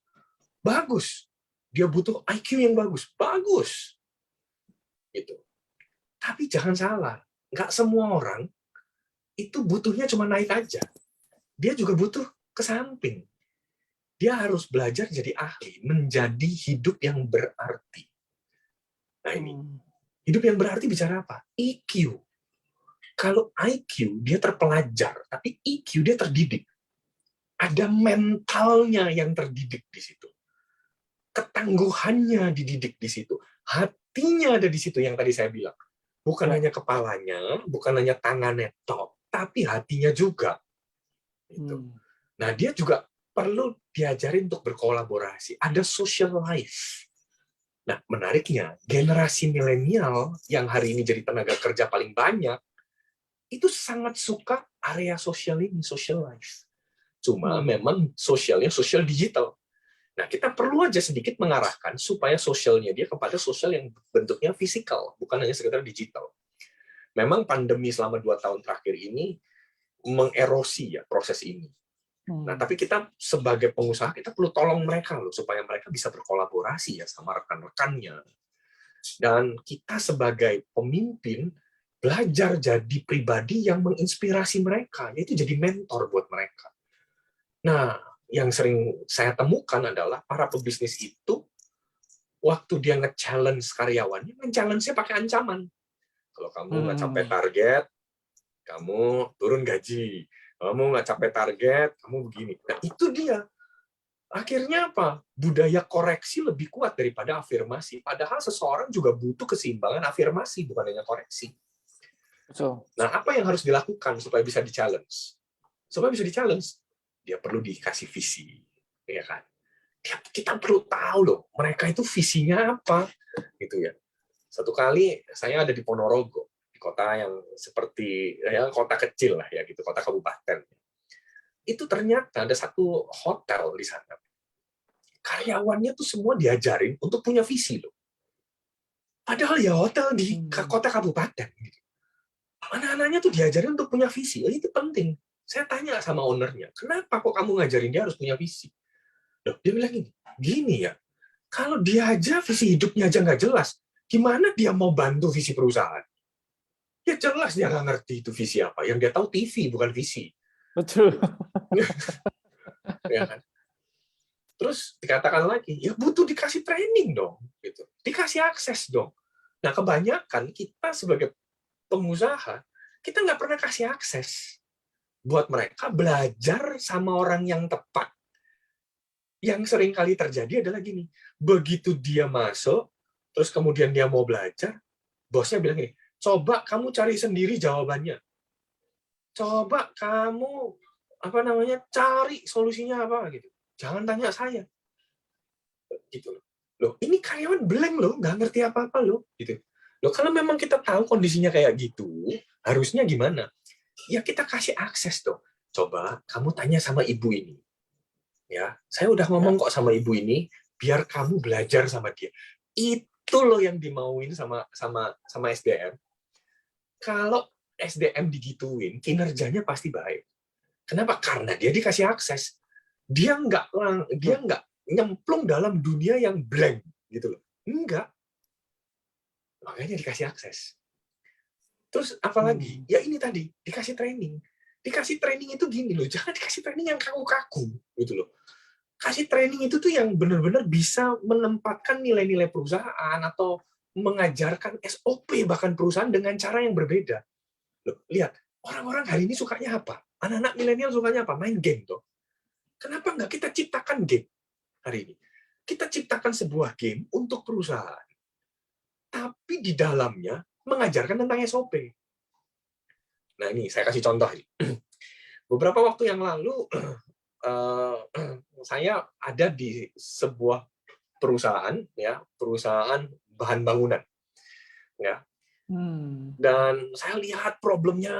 Bagus. Dia butuh IQ yang bagus. Bagus. Gitu. Tapi jangan salah, nggak semua orang itu butuhnya cuma naik aja. Dia juga butuh ke samping. Dia harus belajar jadi ahli, menjadi hidup yang berarti. Nah ini, hidup yang berarti bicara apa? EQ. Kalau IQ dia terpelajar, tapi EQ dia terdidik. Ada mentalnya yang terdidik di situ. Ketangguhannya dididik di situ. Hatinya ada di situ yang tadi saya bilang. Bukan hanya kepalanya, bukan hanya tangannya tok, tapi hatinya juga. Gitu. Nah, dia juga perlu diajarin untuk berkolaborasi. Ada social life. Nah, menariknya, generasi milenial yang hari ini jadi tenaga kerja paling banyak, itu sangat suka area sosial ini, social life. Cuma memang sosialnya sosial digital. Nah, kita perlu aja sedikit mengarahkan supaya sosialnya dia kepada sosial yang bentuknya fisikal, bukan hanya sekedar digital. Memang pandemi selama 2 tahun terakhir ini mengerosi ya proses ini. Nah, tapi kita sebagai pengusaha, kita perlu tolong mereka loh, supaya mereka bisa berkolaborasi ya sama rekan-rekannya. Dan kita sebagai pemimpin, belajar jadi pribadi yang menginspirasi mereka, yaitu jadi mentor buat mereka. Nah, yang sering saya temukan adalah para pebisnis itu, waktu dia nge-challenge karyawannya, nge-challenge-nya pakai ancaman. Kalau kamu nggak capai target, kamu turun gaji. Kamu nggak capai target, kamu begini. Nah, itu dia. Akhirnya apa? Budaya koreksi lebih kuat daripada afirmasi. Padahal seseorang juga butuh keseimbangan afirmasi, bukan hanya koreksi. Nah, apa yang harus dilakukan supaya bisa di-challenge? Supaya bisa di-challenge, dia perlu dikasih visi, ya kan? Kita perlu tahu loh, mereka itu visinya apa, gitu ya. Satu kali saya ada di Ponorogo, di kota yang seperti ya kota kecil lah ya, gitu, kota kabupaten. Itu ternyata ada satu hotel di sana. Karyawannya tuh semua diajarin untuk punya visi loh. Padahal ya hotel di kota kabupaten. Gitu. Anak-anaknya tuh diajarin untuk punya visi. Itu penting. Saya tanya sama ownernya, kenapa kok kamu ngajarin dia harus punya visi? Loh, dia bilang gini ya, kalau dia aja visi hidupnya aja nggak jelas, gimana dia mau bantu visi perusahaan? Ya jelas dia nggak ngerti itu visi apa. Yang dia tahu TV, bukan visi. Betul. Ya kan? Terus dikatakan lagi, ya butuh dikasih training dong. Gitu. Dikasih akses dong. Nah, kebanyakan kita sebagai pengusaha, kita nggak pernah kasih akses buat mereka belajar sama orang yang tepat. Yang sering kali terjadi adalah gini, begitu dia masuk, terus kemudian dia mau belajar, bosnya bilang gini, coba kamu cari sendiri jawabannya. Coba kamu cari solusinya apa gitu. Jangan tanya saya. Gitu loh. Ini karyawan blank loh, nggak ngerti apa-apa loh, gitu. Loh, kalau memang kita tahu kondisinya kayak gitu, harusnya gimana? Ya kita kasih akses tuh. Coba kamu tanya sama ibu ini. Ya, saya udah ngomong kok sama ibu ini, biar kamu belajar sama dia. Itu loh yang dimauin sama SDM. Kalau SDM digituin, kinerjanya pasti baik. Kenapa? Karena dia dikasih akses. Dia nggak nyemplung dalam dunia yang blank gitu loh. Enggak. Makanya dikasih akses. Terus apalagi? Ya ini tadi, dikasih training. Dikasih training itu gini loh, jangan dikasih training yang kaku-kaku gitu loh. Kasih training itu tuh yang benar-benar bisa menempatkan nilai-nilai perusahaan atau mengajarkan SOP bahkan perusahaan dengan cara yang berbeda. Loh, lihat, orang-orang hari ini sukanya apa? Anak-anak milenial sukanya apa? Main game tuh. Kenapa nggak kita ciptakan game hari ini? Kita ciptakan sebuah game untuk perusahaan, tapi di dalamnya mengajarkan tentang SOP. Nah ini saya kasih contoh. Beberapa waktu yang lalu saya ada di sebuah perusahaan, ya perusahaan bahan bangunan, ya. Dan saya lihat problemnya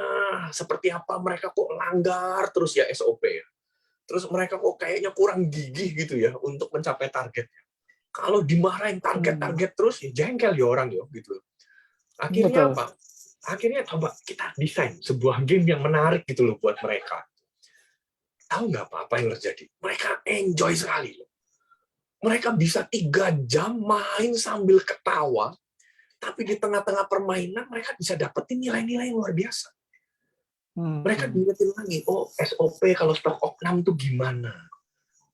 seperti apa, mereka kok langgar terus ya SOP. Terus mereka kok kayaknya kurang gigih gitu ya untuk mencapai targetnya. Kalau dimarahin target-target terus ya jengkel ya orang ya gitu. Akhirnya apa? Akhirnya coba kita desain sebuah game yang menarik gitu loh buat mereka. Tahu nggak apa yang terjadi? Mereka enjoy sekali loh. Mereka bisa 3 jam main sambil ketawa, tapi di tengah-tengah permainan mereka bisa dapetin nilai-nilai yang luar biasa. Mereka diingetin lagi, oh SOP kalau stok opnam tuh gimana?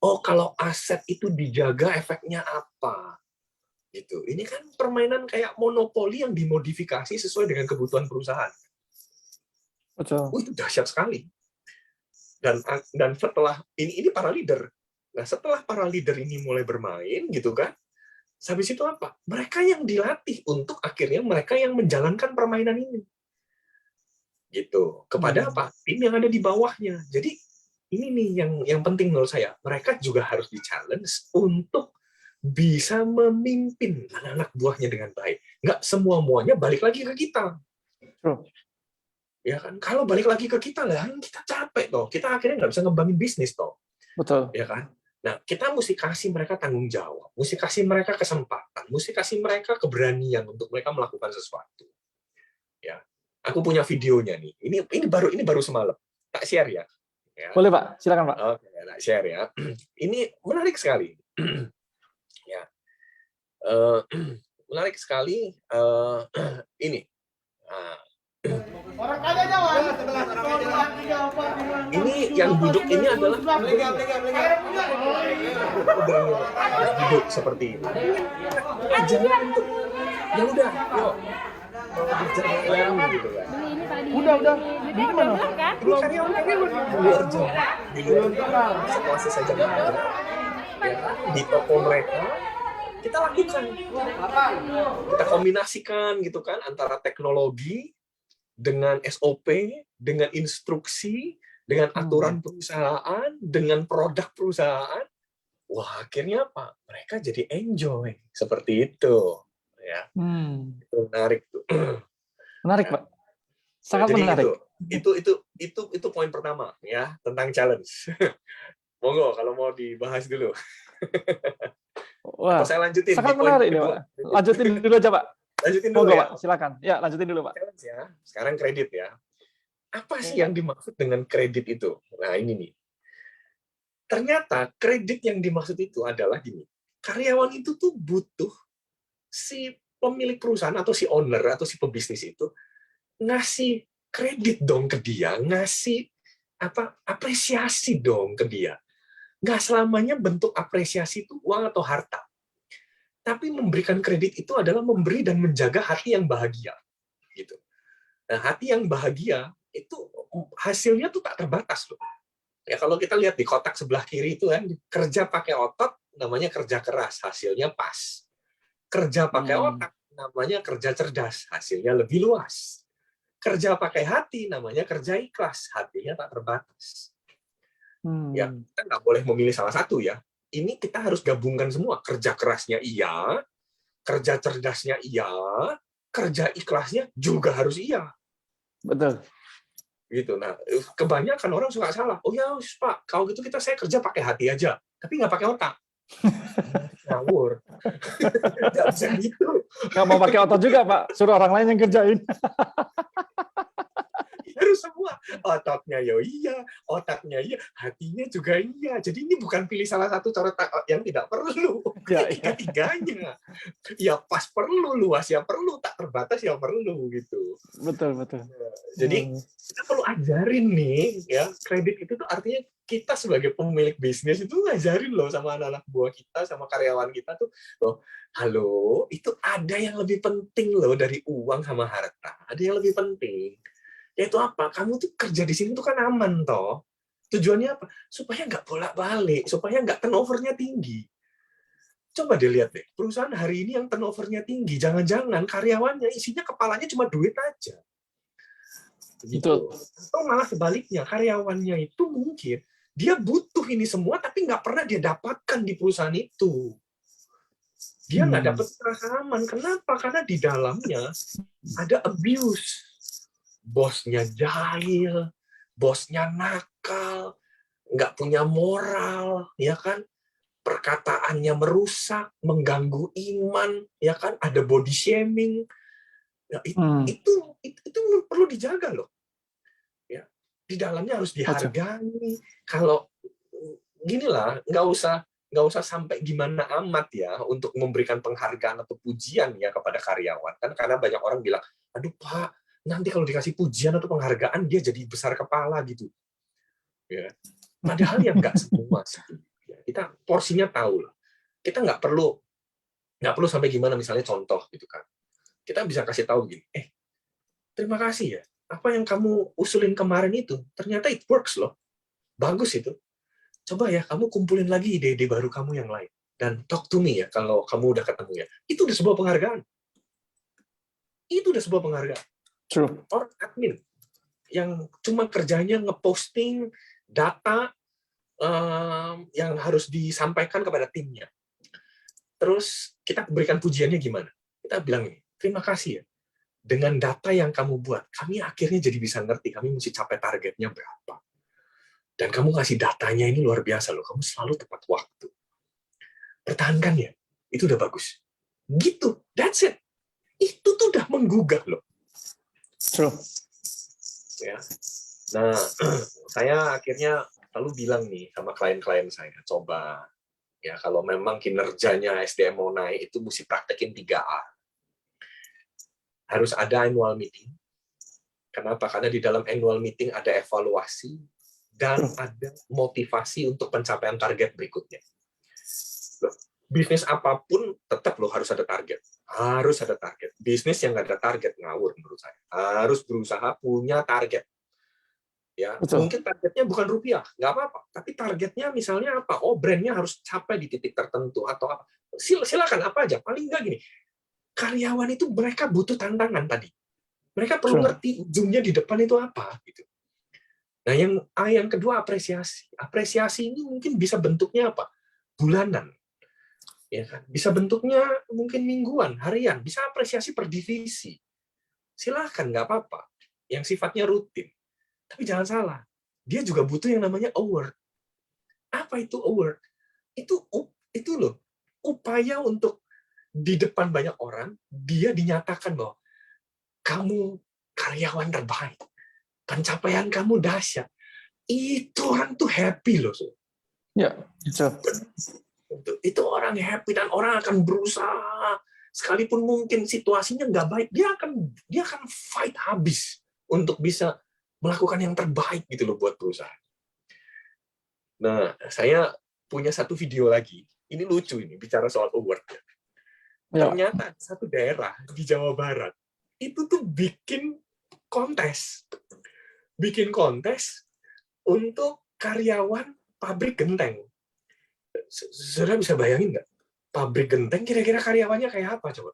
Oh kalau aset itu dijaga efeknya apa? Gitu. Ini kan permainan kayak monopoli yang dimodifikasi sesuai dengan kebutuhan perusahaan. Betul. Itu dahsyat sekali. Dan setelah ini para leader. Nah, setelah para leader ini mulai bermain gitu kan. Habis itu apa? Mereka yang dilatih untuk akhirnya mereka yang menjalankan permainan ini. Gitu. Kepada apa? Tim yang ada di bawahnya. Jadi ini nih yang penting menurut saya. Mereka juga harus di-challenge untuk bisa memimpin anak-anak buahnya dengan baik. Nggak semua-muanya balik lagi ke kita. Ya kan? Kalau balik lagi ke kita lah, kita capek toh. Kita akhirnya nggak bisa ngembangin bisnis toh. Betul. Ya kan? Nah, kita mesti kasih mereka tanggung jawab, mesti kasih mereka kesempatan, mesti kasih mereka keberanian untuk mereka melakukan sesuatu. Ya. Aku punya videonya nih. Ini baru semalam. Tak share ya. Boleh, Pak. Silakan, Pak. Oke, tak share ya. Ini menarik sekali. Ya. Menarik sekali ini. Orang kaya jawab. Ini yang duduk ini adalah duduk seperti ini. Ajaran untuk ya udah, yuk. Berjalan gitu kan. Udah. Ini gimana? Belum kerja. Setelah selesai jam kerja, di toko mereka kita lakukan. Kita kombinasikan gitu kan antara teknologi dengan SOP, dengan instruksi, dengan aturan perusahaan, dengan produk perusahaan. Wah, akhirnya apa? Mereka jadi enjoy seperti itu. Ya, itu menarik tuh. Menarik, Pak. Sangat Jadi menarik. Itu poin pertama ya tentang challenge. Monggo kalau mau dibahas dulu. Wah, atau saya lanjutin. Sangat menarik nih, Pak. Lanjutin dulu aja, Pak. Lanjutin dulu Monggo, ya. Pak. Silakan. Ya, lanjutin dulu, Pak. Challenge ya. Sekarang kredit ya. Apa sih yang dimaksud dengan kredit itu? Nah, ini nih. Ternyata kredit yang dimaksud itu adalah gini. Karyawan itu tuh butuh si pemilik perusahaan atau si owner atau si pebisnis itu ngasih kredit dong ke dia, ngasih apresiasi dong ke dia. Nggak selamanya bentuk apresiasi itu uang atau harta. Tapi memberikan kredit itu adalah memberi dan menjaga hati yang bahagia. Gitu. Nah, hati yang bahagia itu hasilnya tuh tak terbatas loh. Ya kalau kita lihat di kotak sebelah kiri itu kan, kerja pakai otot namanya kerja keras, hasilnya pas. Kerja pakai otak namanya kerja cerdas, hasilnya lebih luas. Kerja pakai hati namanya kerja ikhlas, hatinya tak terbatas. Ya, kita nggak boleh memilih salah satu ya. Ini kita harus gabungkan semua. Kerja kerasnya iya, kerja cerdasnya iya, kerja ikhlasnya juga harus iya. Betul. Gitu. Nah, kebanyakan orang suka salah. Oh ya, Pak, kalau gitu saya kerja pakai hati aja, tapi nggak pakai otak. Ngawur. Nggak bisa gitu. Nggak mau pakai otot juga, Pak. Suruh orang lain yang kerjain. harus semua. Ototnya ya iya, otaknya iya, hatinya juga iya. Jadi ini bukan pilih salah satu coret yang tidak perlu. Ya, ya. Tiga-tiganya. Ya pas perlu, luas ya perlu, tak terbatas ya perlu gitu. Betul, betul. Jadi kita perlu ajarin nih, ya kredit itu tuh artinya kita sebagai pemilik bisnis itu ngajarin loh sama anak-anak buah kita, sama karyawan kita tuh, loh, halo, itu ada yang lebih penting loh dari uang sama harta. Ada yang lebih penting. Yaitu apa? Kamu tuh kerja di sini tuh kan aman toh. Tujuannya apa? Supaya nggak bolak-balik, supaya nggak turnover-nya tinggi. Coba dilihat deh, perusahaan hari ini yang turnover-nya tinggi, jangan-jangan karyawannya isinya kepalanya cuma duit aja. Gitu. Atau malah sebaliknya, karyawannya itu mungkin dia butuh ini semua tapi nggak pernah dia dapatkan di perusahaan itu. Dia nggak dapat rasa aman. Kenapa? Karena di dalamnya ada abuse. Bosnya jahil, bosnya nakal, nggak punya moral, ya kan? Perkataannya merusak, mengganggu iman, ya kan? Ada body shaming. Ya, itu perlu dijaga loh. Ya, di dalamnya harus dihargai. Kalau gini lah, nggak usah sampai gimana amat ya untuk memberikan penghargaan atau pujian ya kepada karyawan. Kan karena banyak orang bilang, aduh Pak, nanti kalau dikasih pujian atau penghargaan dia jadi besar kepala gitu. Ya. Padahal yang nggak semua sih. Ya, kita porsinya tahu lah. Kita nggak perlu sampai gimana, misalnya contoh gitu kan. Kita bisa kasih tahu gini, terima kasih ya, apa yang kamu usulin kemarin itu, ternyata it works loh. Bagus itu. Coba ya, kamu kumpulin lagi ide-ide baru kamu yang lain. Dan talk to me ya, kalau kamu udah ketemu ya. Itu udah sebuah penghargaan. Itu udah sebuah penghargaan. True. Orang admin yang cuma kerjanya ngeposting data yang harus disampaikan kepada timnya. Terus kita berikan pujiannya gimana? Kita bilang ini, terima kasih ya. Dengan data yang kamu buat, kami akhirnya jadi bisa ngerti kami mesti capai targetnya berapa. Dan kamu ngasih datanya ini luar biasa loh. Kamu selalu tepat waktu. Pertahankan ya. Itu udah bagus. Gitu. That's it. Itu tuh udah menggugah loh. True. Ya. Nah, saya akhirnya selalu bilang nih sama klien-klien saya, coba ya kalau memang kinerjanya SDM mau naik itu mesti praktekin 3A. Harus ada annual meeting. Kenapa? Karena di dalam annual meeting ada evaluasi dan ada motivasi untuk pencapaian target berikutnya. Loh, bisnis apapun tetap loh harus ada target. Harus ada target. Bisnis yang nggak ada target ngawur menurut saya. Harus berusaha punya target. Ya, mungkin targetnya bukan rupiah, nggak apa-apa. Tapi targetnya misalnya apa? Oh, brandnya harus capai di titik tertentu atau apa? Silakan apa aja. Paling nggak gini, karyawan itu mereka butuh tantangan tadi. Mereka perlu ngerti ujungnya di depan itu apa gitu. Nah, yang kedua apresiasi. Apresiasi ini mungkin bisa bentuknya apa? Bulanan. Ya kan? Bisa bentuknya mungkin mingguan, harian, bisa apresiasi per divisi. Silakan, nggak apa-apa. Yang sifatnya rutin. Tapi jangan salah, dia juga butuh yang namanya award. Apa itu award? Itu loh, upaya untuk di depan banyak orang, dia dinyatakan bahwa kamu karyawan terbaik. Pencapaian kamu dahsyat. Itu orang tuh happy loh. Ya, betul. Itu orang happy dan orang akan berusaha. Sekalipun mungkin situasinya nggak baik, dia akan fight habis untuk bisa melakukan yang terbaik gitu loh buat perusahaan. Nah, saya punya satu video lagi. Ini lucu ini, bicara soal award. Ya. Ternyata satu daerah di Jawa Barat itu tuh bikin kontes untuk karyawan pabrik genteng. Saudara bisa bayangin nggak? Pabrik genteng kira-kira karyawannya kayak apa coba?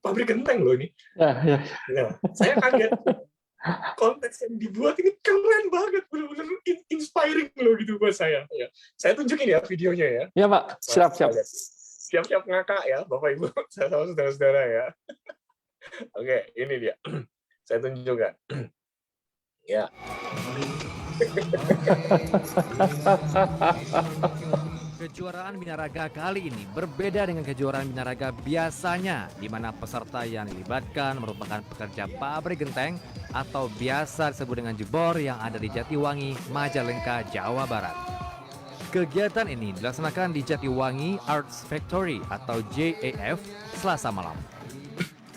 Pabrik genteng loh ini. Ya. Nah, saya kaget. Kontes yang dibuat ini keren banget, benar-benar inspiring loh gitu buat saya. Ya. Saya tunjukin ya videonya ya. Ya Pak, siap. Siap-siap ngakak ya, Bapak Ibu, sama saudara-saudara ya. Oke, ini dia. Saya tunjukkan. Ya. Kejuaraan binaraga kali ini berbeda dengan kejuaraan binaraga biasanya, di mana peserta yang dilibatkan merupakan pekerja pabrik genteng atau biasa disebut dengan jebor yang ada di Jatiwangi, Majalengka, Jawa Barat. Kegiatan ini dilaksanakan di Jatiwangi Arts Factory atau JAF Selasa malam.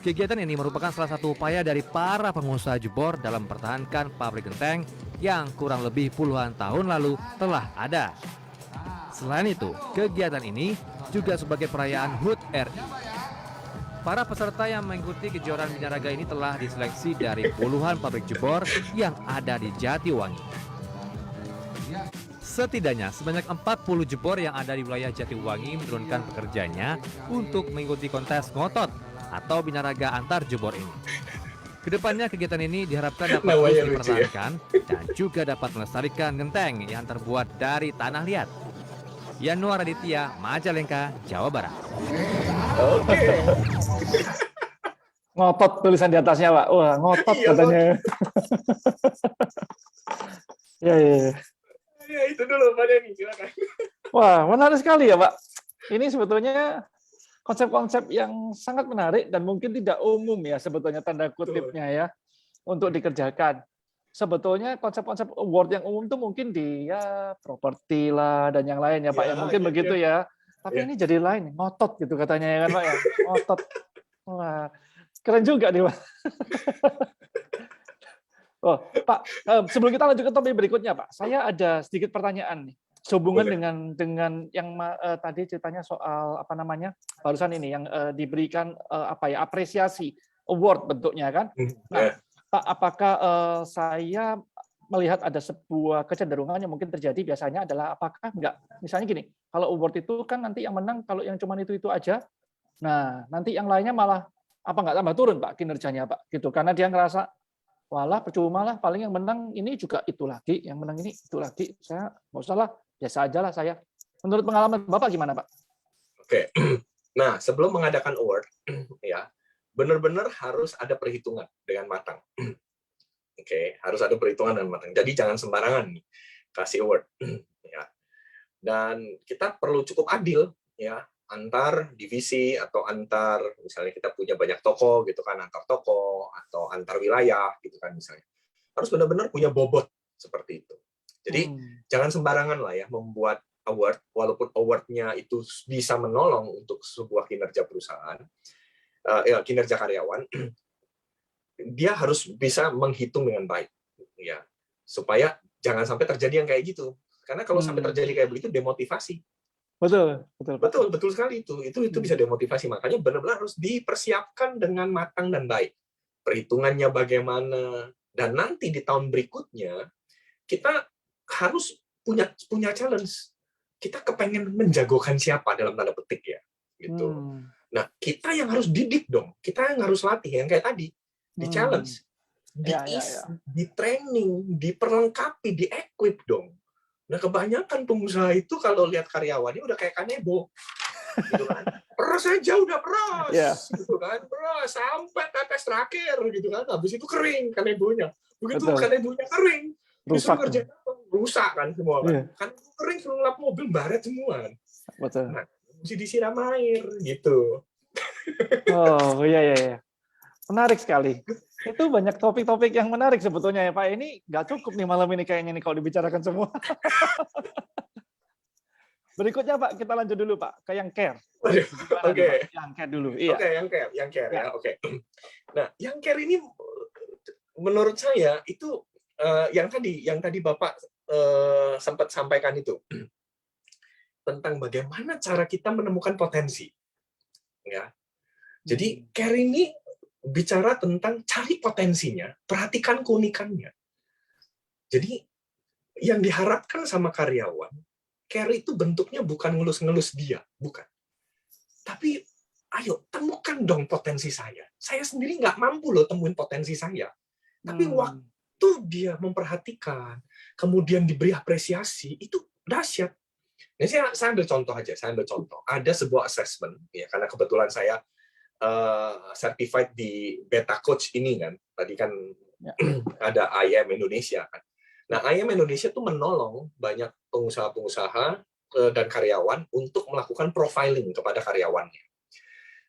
Kegiatan ini merupakan salah satu upaya dari para pengusaha jebor dalam mempertahankan pabrik genteng yang kurang lebih puluhan tahun lalu telah ada. Selain itu, kegiatan ini juga sebagai perayaan HUT RI. Para peserta yang mengikuti kejuaraan binaraga ini telah diseleksi dari puluhan pabrik jebor yang ada di Jatiwangi. Setidaknya sebanyak 40 jebor yang ada di wilayah Jatiwangi menurunkan pekerjanya untuk mengikuti kontes ngotot atau binaraga antar jebor ini. Kedepannya kegiatan ini diharapkan dapat terus dipertahankan dan juga dapat melestarikan genteng yang terbuat dari tanah liat. Yanuar Aditya, Majalengka, Jawa Barat. Oke. Ngotot tulisan di atasnya, Pak. Wah, ngotot Iya, katanya. Ya, ya, ya. Ya, itu dulu Pak Denny, silakan. Wah, menarik sekali ya, Pak. Ini sebetulnya konsep-konsep yang sangat menarik dan mungkin tidak umum ya sebetulnya tanda kutipnya ya untuk dikerjakan. Sebetulnya konsep-konsep award yang umum itu mungkin di ya properti lah dan yang lain ya Pak ya, mungkin ya, begitu ya. Tapi Ya. ini jadi lain, ngotot gitu katanya ya kan Pak ya, ngotot. Wah, keren juga nih Pak. Oh, Pak, sebelum kita lanjut ke topik berikutnya Pak, saya ada sedikit pertanyaan nih. Sehubungan Boleh. dengan yang tadi ceritanya soal apa namanya barusan ini yang diberikan apa ya apresiasi award bentuknya kan. Nah, Ya. Pak, apakah saya melihat ada sebuah kecenderungan yang mungkin terjadi biasanya adalah apakah enggak misalnya gini, kalau award itu kan nanti yang menang kalau yang cuman itu aja, nah nanti yang lainnya malah apa enggak tambah turun Pak kinerjanya Pak gitu karena dia ngerasa walah percuma lah paling yang menang ini juga itu lagi, yang menang ini itu lagi, saya nggak usah lah biasa aja lah saya. Menurut pengalaman Bapak gimana Pak? Oke. Nah, sebelum mengadakan award, ya, benar-benar harus ada perhitungan dengan matang. Oke, harus ada perhitungan dengan matang. Jadi jangan sembarangan nih kasih award. Ya. Dan kita perlu cukup adil ya antar divisi atau antar misalnya kita punya banyak toko gitu kan antar toko atau antar wilayah gitu kan misalnya. Harus benar-benar punya bobot seperti itu. Jadi jangan sembarangan lah ya membuat award walaupun awardnya itu bisa menolong untuk sebuah kinerja perusahaan, kinerja karyawan. Dia harus bisa menghitung dengan baik ya supaya jangan sampai terjadi yang kayak gitu karena kalau sampai terjadi kayak begitu demotivasi. Betul sekali itu bisa demotivasi, makanya benar-benar harus dipersiapkan dengan matang dan baik perhitungannya bagaimana dan nanti di tahun berikutnya kita harus punya challenge, kita kepengen menjagokan siapa dalam tanda petik ya gitu. Nah kita yang harus didik dong, kita yang harus latih yang kayak tadi di challenge, di training, diperlengkapi, di equip dong. Nah kebanyakan pengusaha itu kalau lihat karyawannya udah kayak kanebo, gitu kan. Peras aja udah peras, gitu kan, peras sampai tetes terakhir, gitu kan. Habis itu kering kanebonya, begitu kanebonya kering, rusak kan semua kan. Kan kering suruh lap mobil baret semua kan. Nah, mesti disiram air, gitu. Oh iya. Menarik sekali. Itu banyak topik-topik yang menarik sebetulnya ya Pak. Ini nggak cukup nih malam ini kayaknya nih kalau dibicarakan semua. Berikutnya Pak, kita lanjut dulu Pak ke yang care. Oke. Yang care dulu. Iya. Oke, yang care ya. Oke. Nah, yang care ini menurut saya itu yang tadi Bapak sempat sampaikan itu tentang bagaimana cara kita menemukan potensi. Ya. Jadi care ini bicara tentang cari potensinya, perhatikan keunikannya. Jadi yang diharapkan sama karyawan, care itu bentuknya bukan ngelus-ngelus dia, bukan. Tapi ayo temukan dong potensi saya. Saya sendiri nggak mampu loh temuin potensi saya. Tapi waktu dia memperhatikan, kemudian diberi apresiasi, itu dahsyat. Nah, saya ambil contoh aja. Ada sebuah assessment, ya karena kebetulan saya certified di Beta Coach ini kan. Tadi kan ada IM Indonesia kan. Nah, IM Indonesia tuh menolong banyak pengusaha-pengusaha dan karyawan untuk melakukan profiling kepada karyawannya.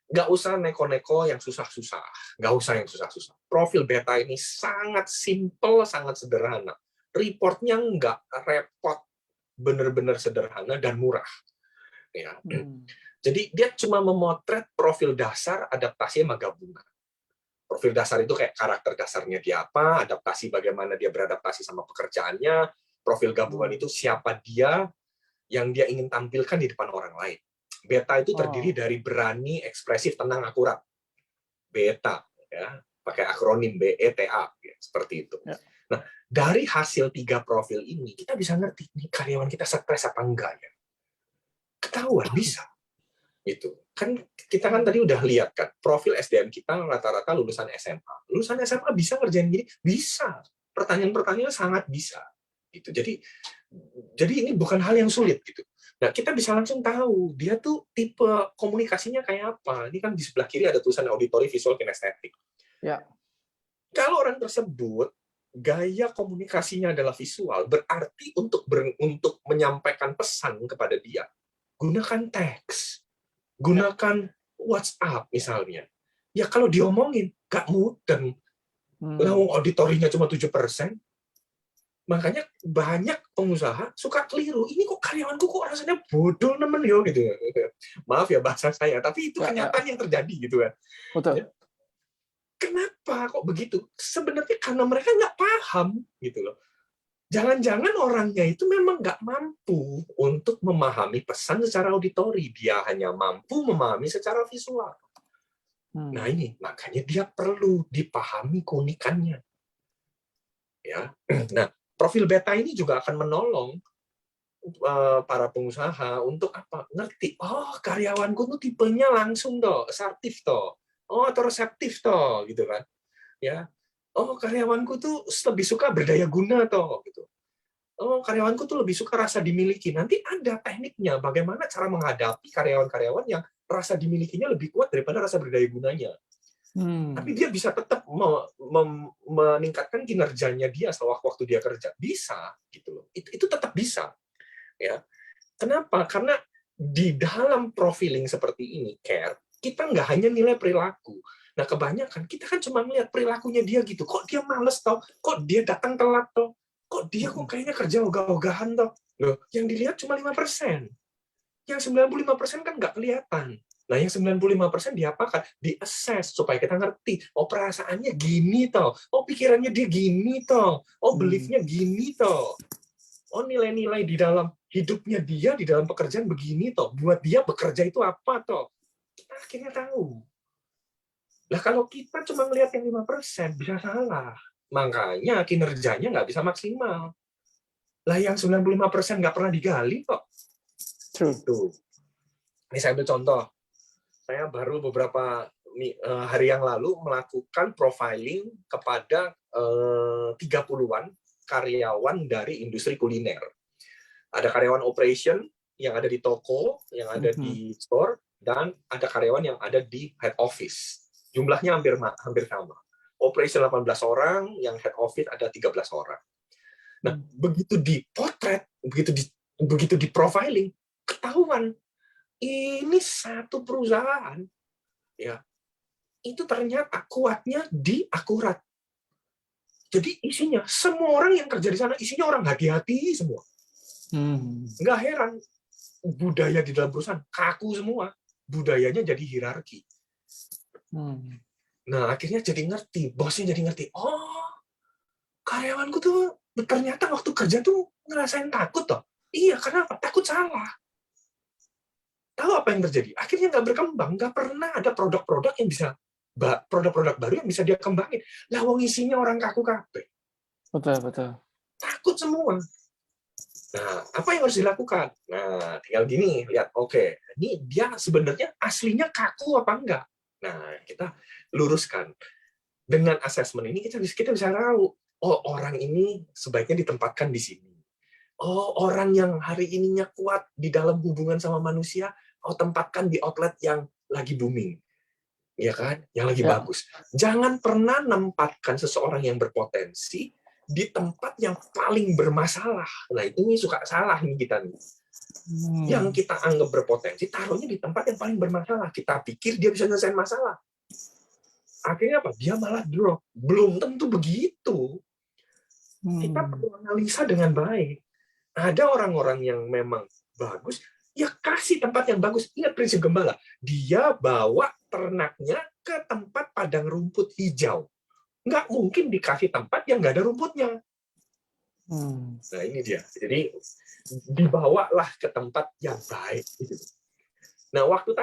Nggak usah neko-neko yang susah-susah. Nggak usah yang susah-susah. Profil beta ini sangat simple, sangat sederhana. Reportnya nggak repot, benar-benar sederhana dan murah. Ya. Jadi dia cuma memotret profil dasar adaptasi sama gabungan. Profil dasar itu kayak karakter dasarnya dia apa, adaptasi bagaimana dia beradaptasi sama pekerjaannya, profil gabungan itu siapa dia yang dia ingin tampilkan di depan orang lain. Beta itu terdiri dari berani, ekspresif, tenang, akurat. Beta, ya, pakai akronim BETA, ya, seperti itu. Ya. Nah, dari hasil 3 profil ini, kita bisa ngerti nih karyawan kita stres apa enggak ya. Ketahuan bisa. Gitu. Kan kita kan tadi udah lihat kan, profil SDM kita rata-rata lulusan SMA. Lulusan SMA bisa ngerjain gini? Bisa. Pertanyaan-pertanyaan sangat bisa. Gitu. Jadi ini bukan hal yang sulit gitu. Nah, kita bisa langsung tahu dia tuh tipe komunikasinya kayak apa. Ini kan di sebelah kiri ada tulisan auditory, visual, kinestetik. Ya. Kalau orang tersebut gaya komunikasinya adalah visual, berarti untuk menyampaikan pesan kepada dia, gunakan teks, gunakan WhatsApp misalnya. Ya kalau diomongin, gak mudeng. Lawang auditorinya cuma 7%. Makanya banyak pengusaha suka keliru. Ini kok karyawanku kok rasanya bodoh nemen yo gitu. Maaf ya bahasa saya, tapi itu kenyataan yang terjadi gitu kan. Betul. Ya. Kenapa kok begitu? Sebenarnya karena mereka nggak paham gitu loh. Jangan-jangan orangnya itu memang nggak mampu untuk memahami pesan secara auditori. Dia hanya mampu memahami secara visual. Nah ini, makanya dia perlu dipahami keunikannya. Ya. Nah, profil beta ini juga akan menolong para pengusaha untuk apa? Ngerti, oh karyawanku tuh tipenya langsung toh, asertif toh. Oh, atau reseptif toh, gitu kan. Ya. Oh, karyawanku tuh lebih suka berdaya guna toh, gitu. Oh, karyawanku tuh lebih suka rasa dimiliki. Nanti ada tekniknya bagaimana cara menghadapi karyawan-karyawan yang rasa dimilikinya lebih kuat daripada rasa berdaya gunanya. Tapi dia bisa tetap meningkatkan kinerjanya dia setelah waktu dia kerja. Bisa, gitu loh. Itu tetap bisa. Ya. Kenapa? Karena di dalam profiling seperti ini, CARE, kita nggak hanya nilai perilaku. Nah, kebanyakan kita kan cuma melihat perilakunya dia gitu. Kok dia males toh? Kok dia datang telat toh? Kok dia kok kayaknya kerja ogah-ogahan toh? Loh, yang dilihat cuma 5%. Yang 95% kan nggak kelihatan. Nah, yang 95% diapakan? Di-assess supaya kita ngerti. Oh, perasaannya gini toh. Oh, pikirannya dia gini toh. Oh, belief-nya gini toh. Oh, nilai-nilai di dalam hidupnya dia, di dalam pekerjaan begini toh. Buat dia bekerja itu apa toh. Kita akhirnya tahu. Nah, kalau kita cuma melihat yang 5%, bisa salah. Makanya kinerjanya nggak bisa maksimal. Lah, yang 95% nggak pernah digali kok. Tuh. Ini saya ambil contoh. Saya baru beberapa hari yang lalu melakukan profiling kepada 30-an karyawan dari industri kuliner. Ada karyawan operation yang ada di toko, yang ada di store, dan ada karyawan yang ada di head office. Jumlahnya hampir sama. Operation 18 orang, yang head office ada 13 orang. Nah, begitu dipotret, begitu di profiling, ketahuan ini satu perusahaan, ya, itu ternyata kuatnya di akurat. Jadi isinya semua orang yang kerja di sana isinya orang hati-hati semua. Nggak heran budaya di dalam perusahaan kaku semua, budayanya jadi hierarki. Nah akhirnya jadi ngerti, bosnya jadi ngerti. Oh, karyawanku tuh ternyata waktu kerja tuh ngerasain takut toh. Iya, karena apa? Takut salah. Tahu apa yang terjadi? Akhirnya nggak berkembang, nggak pernah ada produk-produk yang bisa produk-produk baru yang bisa dia kembangin. Lah wong isinya orang kaku kabeh. Betul. Takut semua. Nah, apa yang harus dilakukan? Nah, tinggal gini, lihat. Oke, ini dia sebenarnya aslinya kaku apa enggak? Nah, kita luruskan. Dengan assessment ini kita bisa tahu, oh orang ini sebaiknya ditempatkan di sini. Oh, orang yang hari ininya kuat di dalam hubungan sama manusia, oh tempatkan di outlet yang lagi booming. Ya kan? Yang lagi bagus. Jangan pernah nempatkan seseorang yang berpotensi di tempat yang paling bermasalah. Nah, ini suka salah nih kita nih. Yang kita anggap berpotensi, taruhnya di tempat yang paling bermasalah. Kita pikir dia bisa nyelesain masalah. Akhirnya apa? Dia malah drop. Belum tentu begitu. Kita perlu analisa dengan baik. Ada orang-orang yang memang bagus, ya kasih tempat yang bagus. Ingat prinsip gembala. Dia bawa ternaknya ke tempat padang rumput hijau. Nggak mungkin dikasih tempat yang nggak ada rumputnya. Nah ini dia. Jadi dibawalah ke tempat yang baik. Nah waktu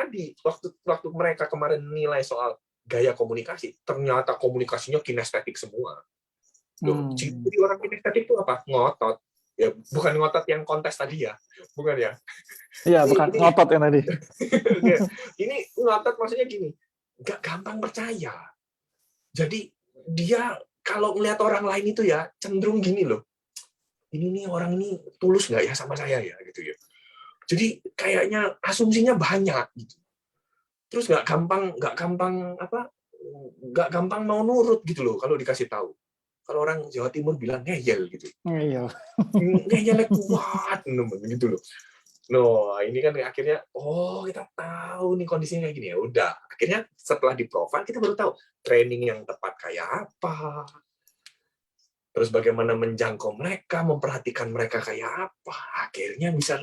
mereka kemarin nilai soal gaya komunikasi, ternyata komunikasinya kinestetik semua. Loh, ciri orang kinestetik itu apa? Ngotot. Ya, bukan ngotot yang kontes tadi ya, bukan ya? Iya, bukan ngotot yang tadi. Ini ngotot maksudnya gini, nggak gampang percaya. Jadi dia kalau ngelihat orang lain itu ya cenderung gini loh, ini nih orang ini tulus nggak ya sama saya ya gitu ya. Jadi kayaknya asumsinya banyak gitu. Terus nggak gampang mau nurut gitu loh kalau dikasih tahu. Kalau orang Jawa Timur bilang ngeyel gitu. Iya. Ngeyelnya kuat gitu loh. No, ini kan akhirnya kita tahu nih kondisinya kayak gini ya. Udah, akhirnya setelah di profile kita baru tahu training yang tepat kayak apa. Terus bagaimana menjangkau mereka, memperhatikan mereka kayak apa. Akhirnya bisa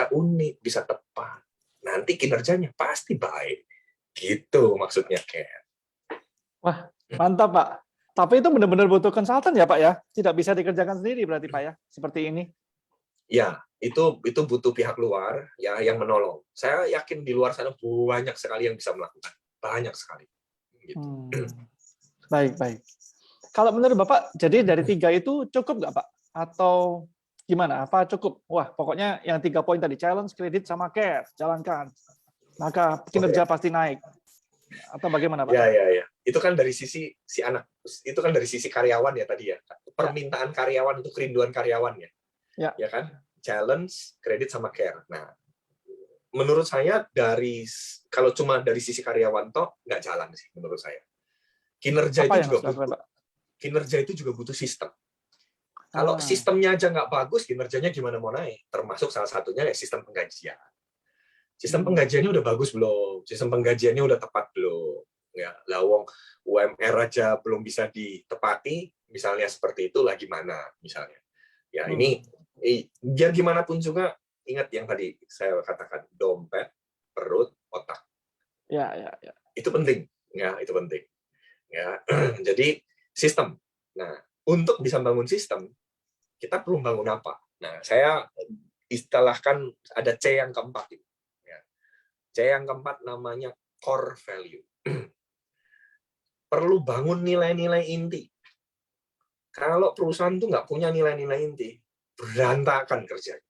unik, bisa tepat. Nanti kinerjanya pasti baik. Gitu maksudnya, Ken. Wah, mantap, Pak. Tapi itu benar-benar butuh konsultan ya, Pak ya? Tidak bisa dikerjakan sendiri berarti, Pak ya? Seperti ini. Ya, itu butuh pihak luar ya yang menolong. Saya yakin di luar sana banyak sekali yang bisa melakukan. Banyak sekali. Gitu. Baik. Kalau menurut Bapak, jadi dari 3 itu cukup nggak, Pak? Atau gimana? Apa cukup? Wah, pokoknya yang 3 poin tadi, challenge, kredit, sama care, jalankan. Maka kinerja pasti naik. Atau bagaimana, Pak? Ya. Itu kan dari sisi si anak, itu kan dari sisi karyawan ya tadi ya. Permintaan karyawan itu kerinduan karyawan ya. Ya kan? Challenge, kredit sama care. Nah, menurut saya kalau cuma dari sisi karyawan toh nggak jalan sih menurut saya. Kinerja itu juga butuh sistem. Kalau sistemnya aja nggak bagus, kinerjanya gimana mau naik? Termasuk salah satunya ya sistem penggajian. Sistem penggajiannya udah bagus belum? Sistem penggajiannya udah tepat belum? Ya, lawong UMR aja belum bisa ditepati, misalnya seperti itu lagi mana misalnya. Ya, ini biar gimana pun juga ingat yang tadi saya katakan, dompet, perut, otak. Ya. Itu penting, ya, itu penting. Ya, jadi sistem. Nah, untuk bisa bangun sistem, kita perlu bangun apa? Nah, saya istilahkan ada C yang keempat. C yang keempat namanya core value. Perlu bangun nilai-nilai inti. Kalau perusahaan itu nggak punya nilai-nilai inti, berantakan kerjanya.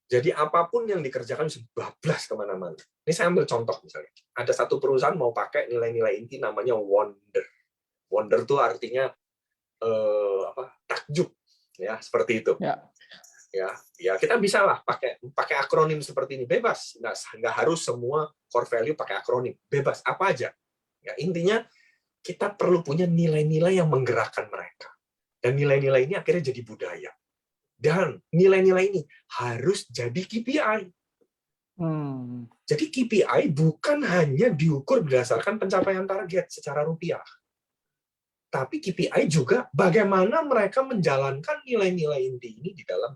Jadi apapun yang dikerjakan bisa bablas kemana-mana. Ini saya ambil contoh misalnya. Ada satu perusahaan mau pakai nilai-nilai inti namanya wonder. Wonder itu artinya takjub, ya seperti itu. Ya kita bisa lah pakai akronim seperti ini, bebas, nggak harus semua core value pakai akronim, bebas apa aja. Ya intinya kita perlu punya nilai-nilai yang menggerakkan mereka, dan nilai-nilai ini akhirnya jadi budaya, dan nilai-nilai ini harus jadi KPI. Jadi KPI bukan hanya diukur berdasarkan pencapaian target secara rupiah, tapi KPI juga bagaimana mereka menjalankan nilai-nilai inti ini di dalam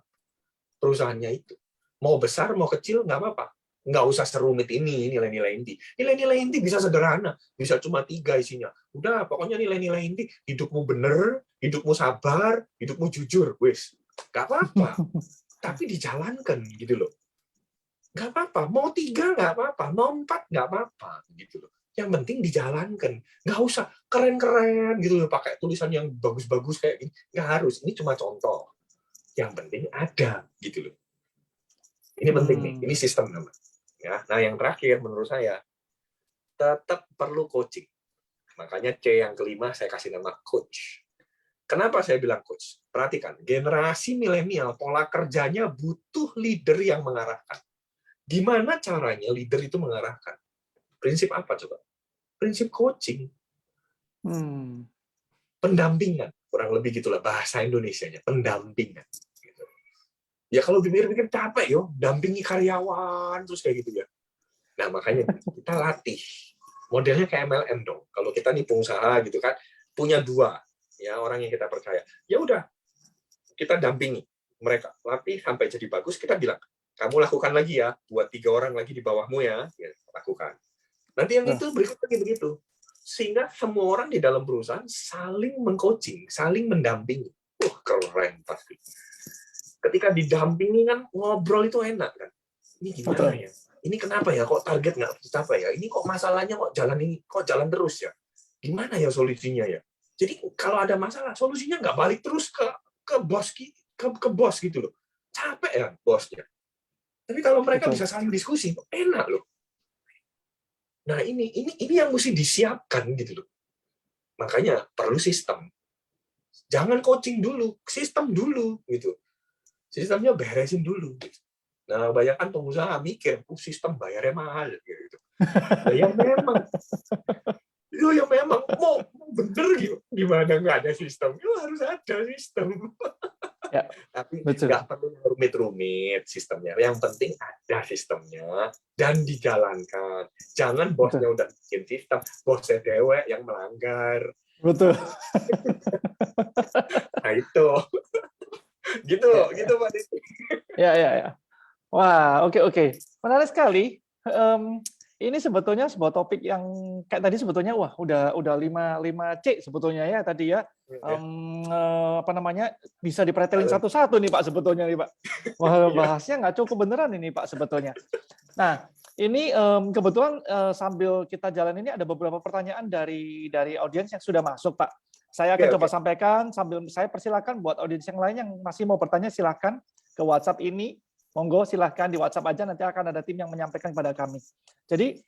perusahaannya itu. Mau besar, mau kecil, nggak apa-apa. Nggak usah serumit ini nilai-nilai inti. Nilai-nilai inti bisa sederhana, bisa cuma 3 isinya. Udah, pokoknya nilai-nilai inti, hidupmu bener, hidupmu sabar, hidupmu jujur. Wis, nggak apa-apa. Tapi dijalankan, gitu loh. Nggak apa-apa. Mau 3, nggak apa-apa. Mau 4, nggak apa-apa. Gitu loh. Yang penting dijalankan. Nggak usah keren-keren, gitu loh. Pakai tulisan yang bagus-bagus kayak gini. Nggak harus. Ini cuma contoh. Yang penting ada gitu loh. Ini penting nih, ini sistem namanya. Ya, nah yang terakhir menurut saya tetap perlu coaching. Makanya C yang kelima saya kasih nama coach. Kenapa saya bilang coach? Perhatikan, generasi milenial pola kerjanya butuh leader yang mengarahkan. Gimana caranya leader itu mengarahkan? Prinsip apa coba? Prinsip coaching. Pendampingan, kurang lebih gitulah bahasa Indonesianya, pendampingan. Ya kalau dipikir-pikir capek yo, dampingi karyawan terus kayak gitu ya. Nah makanya kita latih. Modelnya kayak MLM dong. Kalau kita nih pengusaha gitu kan, punya 2 ya orang yang kita percaya. Ya udah, kita dampingi mereka, latih sampai jadi bagus. Kita bilang, kamu lakukan lagi ya, buat 3 orang lagi di bawahmu ya, lakukan. Nanti yang itu berikut lagi begitu. Sehingga semua orang di dalam perusahaan saling mengcoaching, saling mendampingi. Wah, keren pasti. Ketika didampingi kan ngobrol itu enak kan. Ini gimana ya? Ini kenapa ya kok target nggak tercapai ya? Ini kok masalahnya kok jalan terus ya? Gimana ya solusinya ya? Jadi kalau ada masalah, solusinya nggak balik terus ke bos gitu loh. Capek ya bosnya. Tapi kalau mereka bisa saling diskusi, enak loh. Nah ini yang mesti disiapkan gitu loh. Makanya perlu sistem. Jangan coaching dulu, sistem dulu gitu. Sistemnya beresin dulu. Nah, bayangkan pengusaha mikir, sistem bayarnya mahal gitu. Nah, ya memang mau bener gitu. Gimana nggak ada sistem? Ya harus ada sistem. Ya, tapi betul. nggak perlu rumit-rumit sistemnya. Yang penting ada sistemnya dan dijalankan. Jangan bosnya udah bikin sistem, bosnya dewek yang melanggar. Betul. Nah itu, gitu Pak Desi. Ya. Wah, oke. Menarik sekali. Ini sebetulnya sebuah topik yang kayak tadi sebetulnya udah 5C sebetulnya ya tadi ya. Apa namanya, bisa dipretelin satu-satu nih Pak sebetulnya nih Pak. Wah, bahasnya nggak cukup beneran ini Pak sebetulnya. Nah, ini kebetulan sambil kita jalan ini ada beberapa pertanyaan dari audiens yang sudah masuk Pak. Saya akan coba sampaikan sambil saya persilakan buat audiens yang lain yang masih mau bertanya silakan ke WhatsApp ini. Monggo silahkan di WhatsApp aja, nanti akan ada tim yang menyampaikan kepada kami. Jadi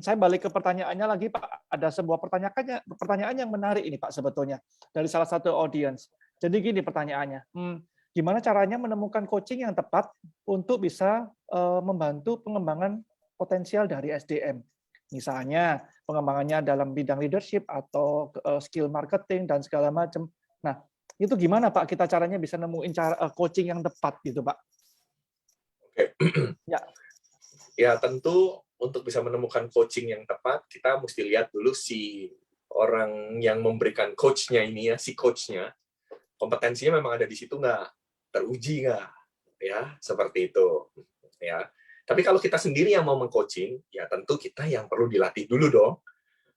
saya balik ke pertanyaannya lagi Pak. Ada sebuah pertanyaan yang menarik ini Pak sebetulnya dari salah satu audiens. Jadi gini pertanyaannya, gimana caranya menemukan coaching yang tepat untuk bisa membantu pengembangan potensial dari SDM? Misalnya pengembangannya dalam bidang leadership atau skill marketing dan segala macam. Nah itu gimana Pak kita caranya bisa nemuin coaching yang tepat gitu Pak? Oke. Ya tentu untuk bisa menemukan coaching yang tepat, kita mesti lihat dulu si orang yang memberikan coachnya ini ya, si coachnya, kompetensinya memang ada di situ nggak, teruji nggak, ya seperti itu, ya. Tapi kalau kita sendiri yang mau mengcoaching, ya tentu kita yang perlu dilatih dulu dong,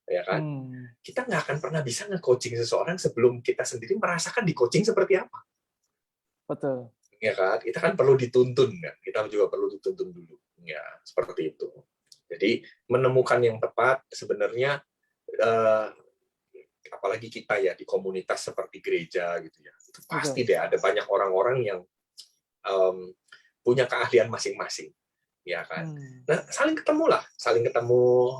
ya kan? Kita nggak akan pernah bisa nge-coaching seseorang sebelum kita sendiri merasakan di coaching seperti apa. Betul. Ya kan, kita kan perlu dituntun kan, kita juga perlu dituntun dulu, ya seperti itu. Jadi menemukan yang tepat sebenarnya, apalagi kita ya di komunitas seperti gereja gitu ya, itu pasti deh ada banyak orang-orang yang punya keahlian masing-masing, ya kan. Nah saling ketemu,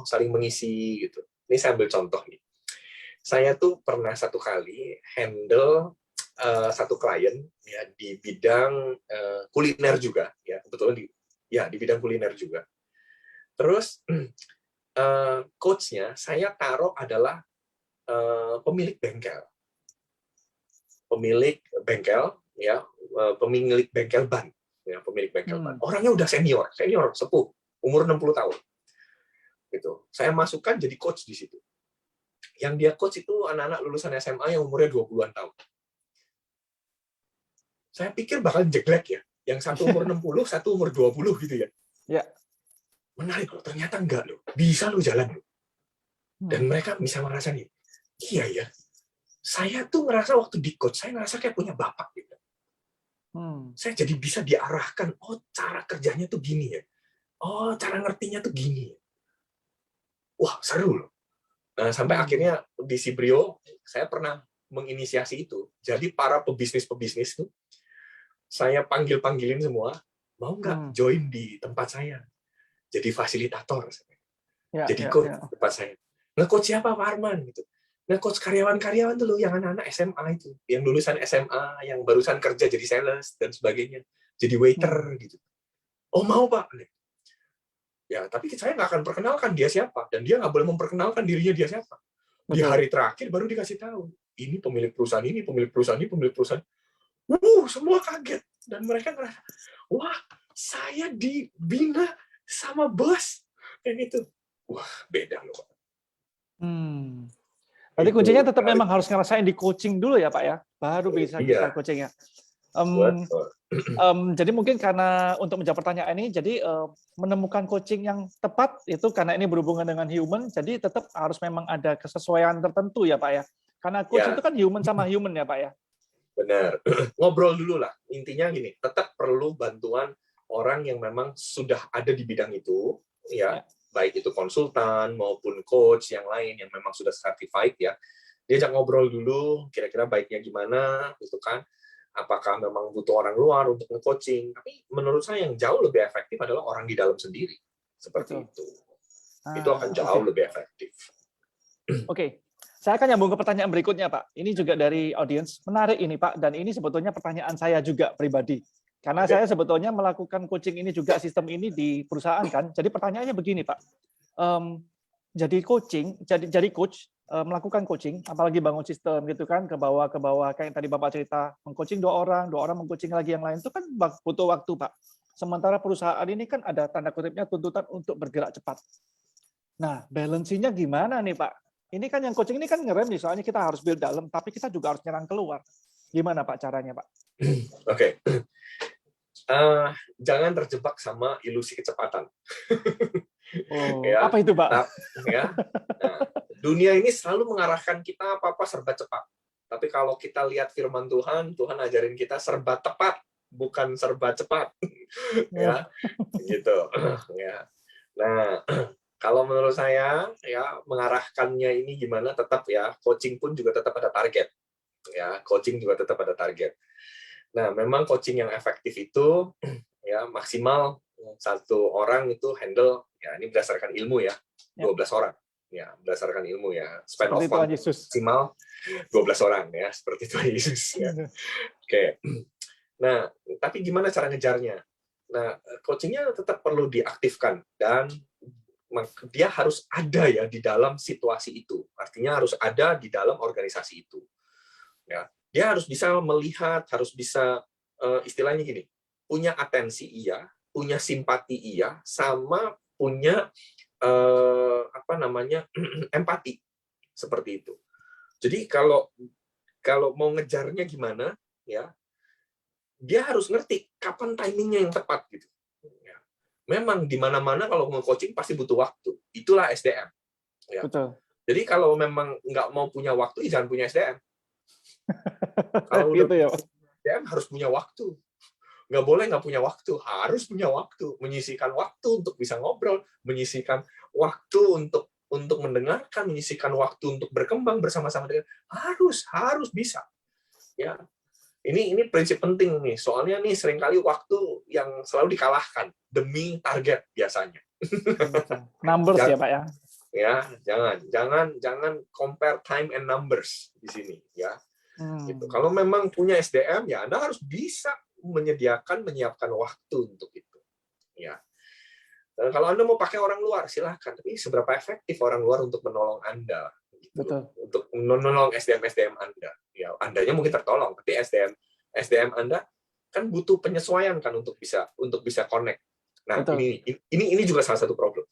saling mengisi gitu. Ini saya ambil contoh nih. Saya tuh pernah satu kali handle satu klien ya di bidang kuliner juga ya, kebetulan di bidang kuliner juga. Terus coachnya saya taruh adalah pemilik bengkel ya, pemilik bengkel ban ya, pemilik bengkel ban. Orangnya udah senior sepuh, umur 60 tahun gitu. Saya masukkan jadi coach di situ. Yang dia coach itu anak-anak lulusan SMA yang umurnya 20-an tahun. Saya pikir bakal jelek ya, yang satu umur 60, satu umur 20 gitu ya. Ya. Menarik loh, ternyata enggak loh. Bisa loh jalan loh. Dan mereka bisa merasa nih, iya ya, saya tuh ngerasa waktu di coach, saya ngerasa kayak punya bapak gitu. Saya jadi bisa diarahkan, oh cara kerjanya tuh gini ya. Oh cara ngertinya tuh gini. Wah seru loh. Nah sampai akhirnya di Sibrio, saya pernah menginisiasi itu. Jadi para pebisnis tuh, saya panggilin semua, mau nggak join di tempat saya? Jadi fasilitator. Jadi coach tempat saya. Nge-coach siapa Pak Arman? Gitu. Nge-coach karyawan-karyawan tuh loh, yang anak-anak SMA itu. Yang lulusan SMA, yang barusan kerja jadi sales, dan sebagainya. Jadi waiter, gitu. Oh mau Pak? Ya, tapi saya nggak akan perkenalkan dia siapa. Dan dia nggak boleh memperkenalkan dirinya dia siapa. Di hari terakhir baru dikasih tahu. Ini pemilik perusahaan ini, pemilik perusahaan ini, pemilik perusahaan. semua kaget dan mereka ngerasa, wah, saya dibina sama bos kayak gitu. Wah, beda loh. Hmm. Berarti Itu kuncinya tetap menarik. memang harus ngerasain di coaching dulu ya Pak ya, baru bisa kita Iya, coaching ya. betul. Jadi mungkin karena untuk menjawab pertanyaan ini, jadi menemukan coaching yang tepat itu karena ini berhubungan dengan human, jadi tetap harus memang ada kesesuaian tertentu ya Pak ya. Karena coach itu Ya, kan human sama human ya Pak ya. benar. Ngobrol dulu lah. Intinya gini, tetap perlu bantuan orang yang memang sudah ada di bidang itu, ya, Ya. baik itu konsultan maupun coach yang lain yang memang sudah certified ya. Diajak ngobrol dulu, kira-kira baiknya gimana, gitu kan. Apakah memang butuh orang luar untuk nge-coaching. Tapi menurut saya yang jauh lebih efektif adalah orang di dalam sendiri. Seperti Betul. itu. Itu akan jauh lebih efektif. Oke. Saya akan nyambung ke pertanyaan berikutnya, Pak. Ini juga dari audiens. Menarik ini, Pak. Dan ini sebetulnya pertanyaan saya juga pribadi. Karena saya sebetulnya melakukan coaching ini juga, sistem ini di perusahaan kan. Jadi pertanyaannya begini, Pak. Jadi coach, melakukan coaching, apalagi bangun sistem gitu kan, ke bawah, kayak yang tadi Bapak cerita, meng-coaching 2 orang meng-coaching lagi yang lain, itu kan butuh waktu, Pak. Sementara perusahaan ini kan ada tanda kutipnya tuntutan untuk bergerak cepat. Nah, balance-nya gimana nih, Pak? Ini kan yang coaching ini kan ngerem nih, soalnya kita harus build dalam, tapi kita juga harus nyerang keluar. Gimana Pak caranya, Pak? Oke. Jangan terjebak sama ilusi kecepatan. Ya, apa itu, Pak? Ya. Nah, dunia ini selalu mengarahkan kita apa-apa serba cepat. Tapi kalau kita lihat firman Tuhan, Tuhan ajarin kita serba tepat, bukan serba cepat. Ya, gitu. Ya. Nah, kalau menurut saya ya mengarahkannya ini gimana, tetap ya coaching pun juga tetap ada target. Ya, coaching juga tetap ada target. Nah, memang coaching yang efektif itu ya maksimal 1 orang itu handle, ya ini berdasarkan ilmu ya, 12 orang. Ya, berdasarkan ilmu ya. Span of Seperti Tuhan Yesus. maksimal 12 orang ya, seperti Tuhan Yesus ya. Oke. Nah, tapi gimana cara ngejarnya? Nah, coachingnya tetap perlu diaktifkan dan dia harus ada ya di dalam situasi itu. Artinya harus ada di dalam organisasi itu. Ya, dia harus bisa melihat, harus bisa istilahnya gini, punya atensi iya, punya simpati iya, sama punya empati seperti itu. Jadi kalau mau ngejarnya gimana, ya dia harus ngerti kapan timingnya yang tepat gitu. Ya. Memang di mana-mana kalau nge-coaching pasti butuh waktu. Itulah SDM. Ya. Betul. Jadi kalau memang nggak mau punya waktu, jangan punya SDM. Kalau udah gitu ya, SDM harus punya waktu. Nggak boleh nggak punya waktu, harus punya waktu. Menyisihkan waktu untuk bisa ngobrol, menyisihkan waktu untuk mendengarkan, menyisihkan waktu untuk berkembang bersama-sama dengan harus bisa. Ya. Ini prinsip penting nih, soalnya nih seringkali waktu yang selalu dikalahkan demi target biasanya. Numbers ya Pak ya. Ya, jangan compare time and numbers di sini ya. Gitu. Kalau memang punya SDM ya Anda harus bisa menyiapkan waktu untuk itu. Ya. Dan kalau Anda mau pakai orang luar silahkan, tapi seberapa efektif orang luar untuk menolong Anda? Betul. Untuk menolong SDM Anda. Ya, Andanya mungkin tertolong, tapi SDM Anda kan butuh penyesuaian kan untuk bisa connect. Nah, ini juga salah satu problem.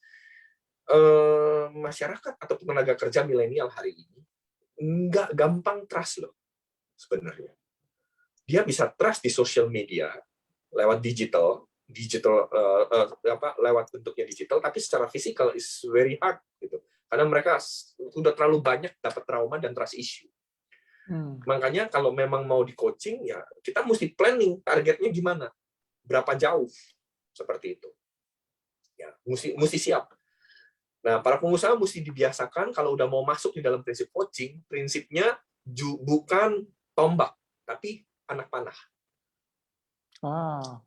Masyarakat atau tenaga kerja milenial hari ini nggak gampang trust loh sebenarnya. Dia bisa trust di social media lewat digital lewat bentuknya digital, tapi secara fisikal is very hard gitu. Karena mereka sudah terlalu banyak dapat trauma dan trust issue. Makanya kalau memang mau di coaching, ya kita mesti planning targetnya gimana, berapa jauh, seperti itu. Ya, mesti siap. Nah, para pengusaha mesti dibiasakan kalau udah mau masuk di dalam prinsip coaching, prinsipnya bukan tombak, tapi anak panah.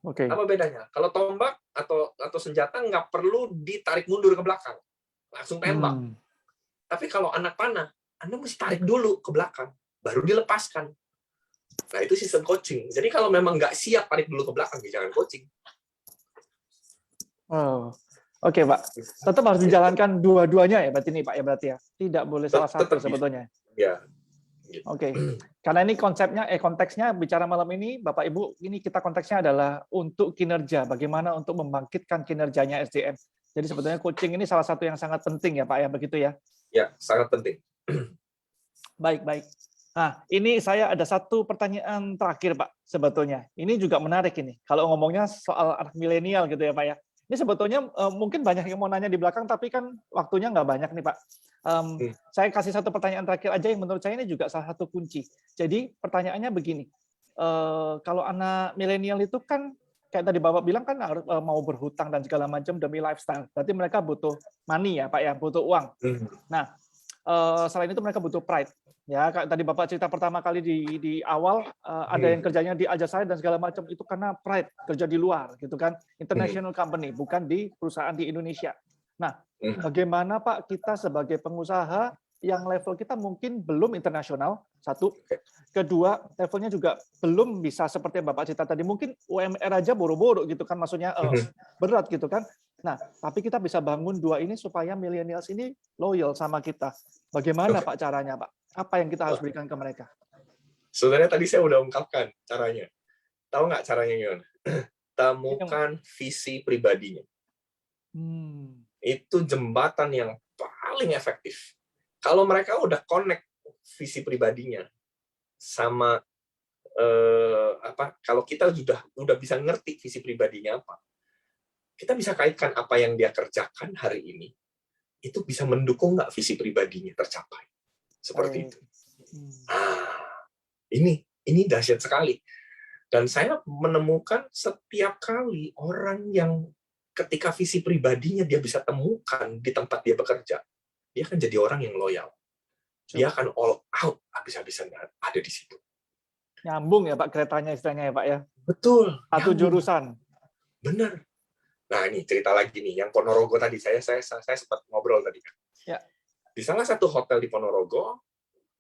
Oke. Apa bedanya? Kalau tombak atau senjata nggak perlu ditarik mundur ke belakang, langsung tembak. Tapi kalau anak panah, Anda mesti tarik dulu ke belakang, baru dilepaskan. Nah, itu sistem coaching. Jadi kalau memang nggak siap tarik dulu ke belakang, ya jangan coaching. Oke, Pak. Tetap harus dijalankan dua-duanya ya berarti nih, Pak ya berarti ya. Tidak boleh salah satu sebetulnya. Ya. Gitu. Oke, karena ini konteksnya bicara malam ini, Bapak Ibu, ini kita konteksnya adalah untuk kinerja, bagaimana untuk membangkitkan kinerjanya SDM. Jadi sebetulnya coaching ini salah satu yang sangat penting ya Pak ya, begitu ya? Ya, sangat penting. Baik, baik. Nah, ini saya ada satu pertanyaan terakhir Pak, sebetulnya. Ini juga menarik ini, kalau ngomongnya soal anak milenial gitu ya Pak ya. Ini sebetulnya mungkin banyak yang mau nanya di belakang, tapi kan waktunya nggak banyak nih Pak. Saya kasih satu pertanyaan terakhir aja yang menurut saya ini juga salah satu kunci. Jadi pertanyaannya begini, kalau anak milenial itu kan kayak tadi Bapak bilang kan harus mau berhutang dan segala macam demi lifestyle. Berarti mereka butuh money ya Pak ya, butuh uang. Nah, selain itu mereka butuh pride. Ya, kayak tadi Bapak cerita pertama kali di awal ada yang kerjanya di Aljazair dan segala macam itu karena pride, kerja di luar gitu kan, international company, bukan di perusahaan di Indonesia. Nah, bagaimana Pak kita sebagai pengusaha yang level kita mungkin belum internasional, satu. Kedua, levelnya juga belum bisa seperti yang Bapak cerita tadi, mungkin UMR aja boro-boro gitu kan, maksudnya berat gitu kan. Nah, tapi kita bisa bangun dua ini supaya millennials ini loyal sama kita. Bagaimana Pak caranya Pak? Apa yang kita harus berikan ke mereka? Sebenarnya tadi saya udah ungkapkan caranya. Tahu nggak caranya gimana? Temukan visi pribadinya. Itu jembatan yang paling efektif. Kalau mereka udah connect visi pribadinya sama kalau kita udah bisa ngerti visi pribadinya apa, kita bisa kaitkan apa yang dia kerjakan hari ini itu bisa mendukung nggak visi pribadinya tercapai. Seperti itu. Ini dahsyat sekali. Dan saya menemukan setiap kali orang yang ketika visi pribadinya dia bisa temukan di tempat dia bekerja, dia akan jadi orang yang loyal. Dia akan all out habis-habisan ada di situ. Nyambung ya Pak keretanya istilahnya ya Pak ya. Betul. Satu jurusan. Benar. Nah ini cerita lagi nih, yang Ponorogo tadi saya sempat ngobrol tadi kan. Ya. Di salah satu hotel di Ponorogo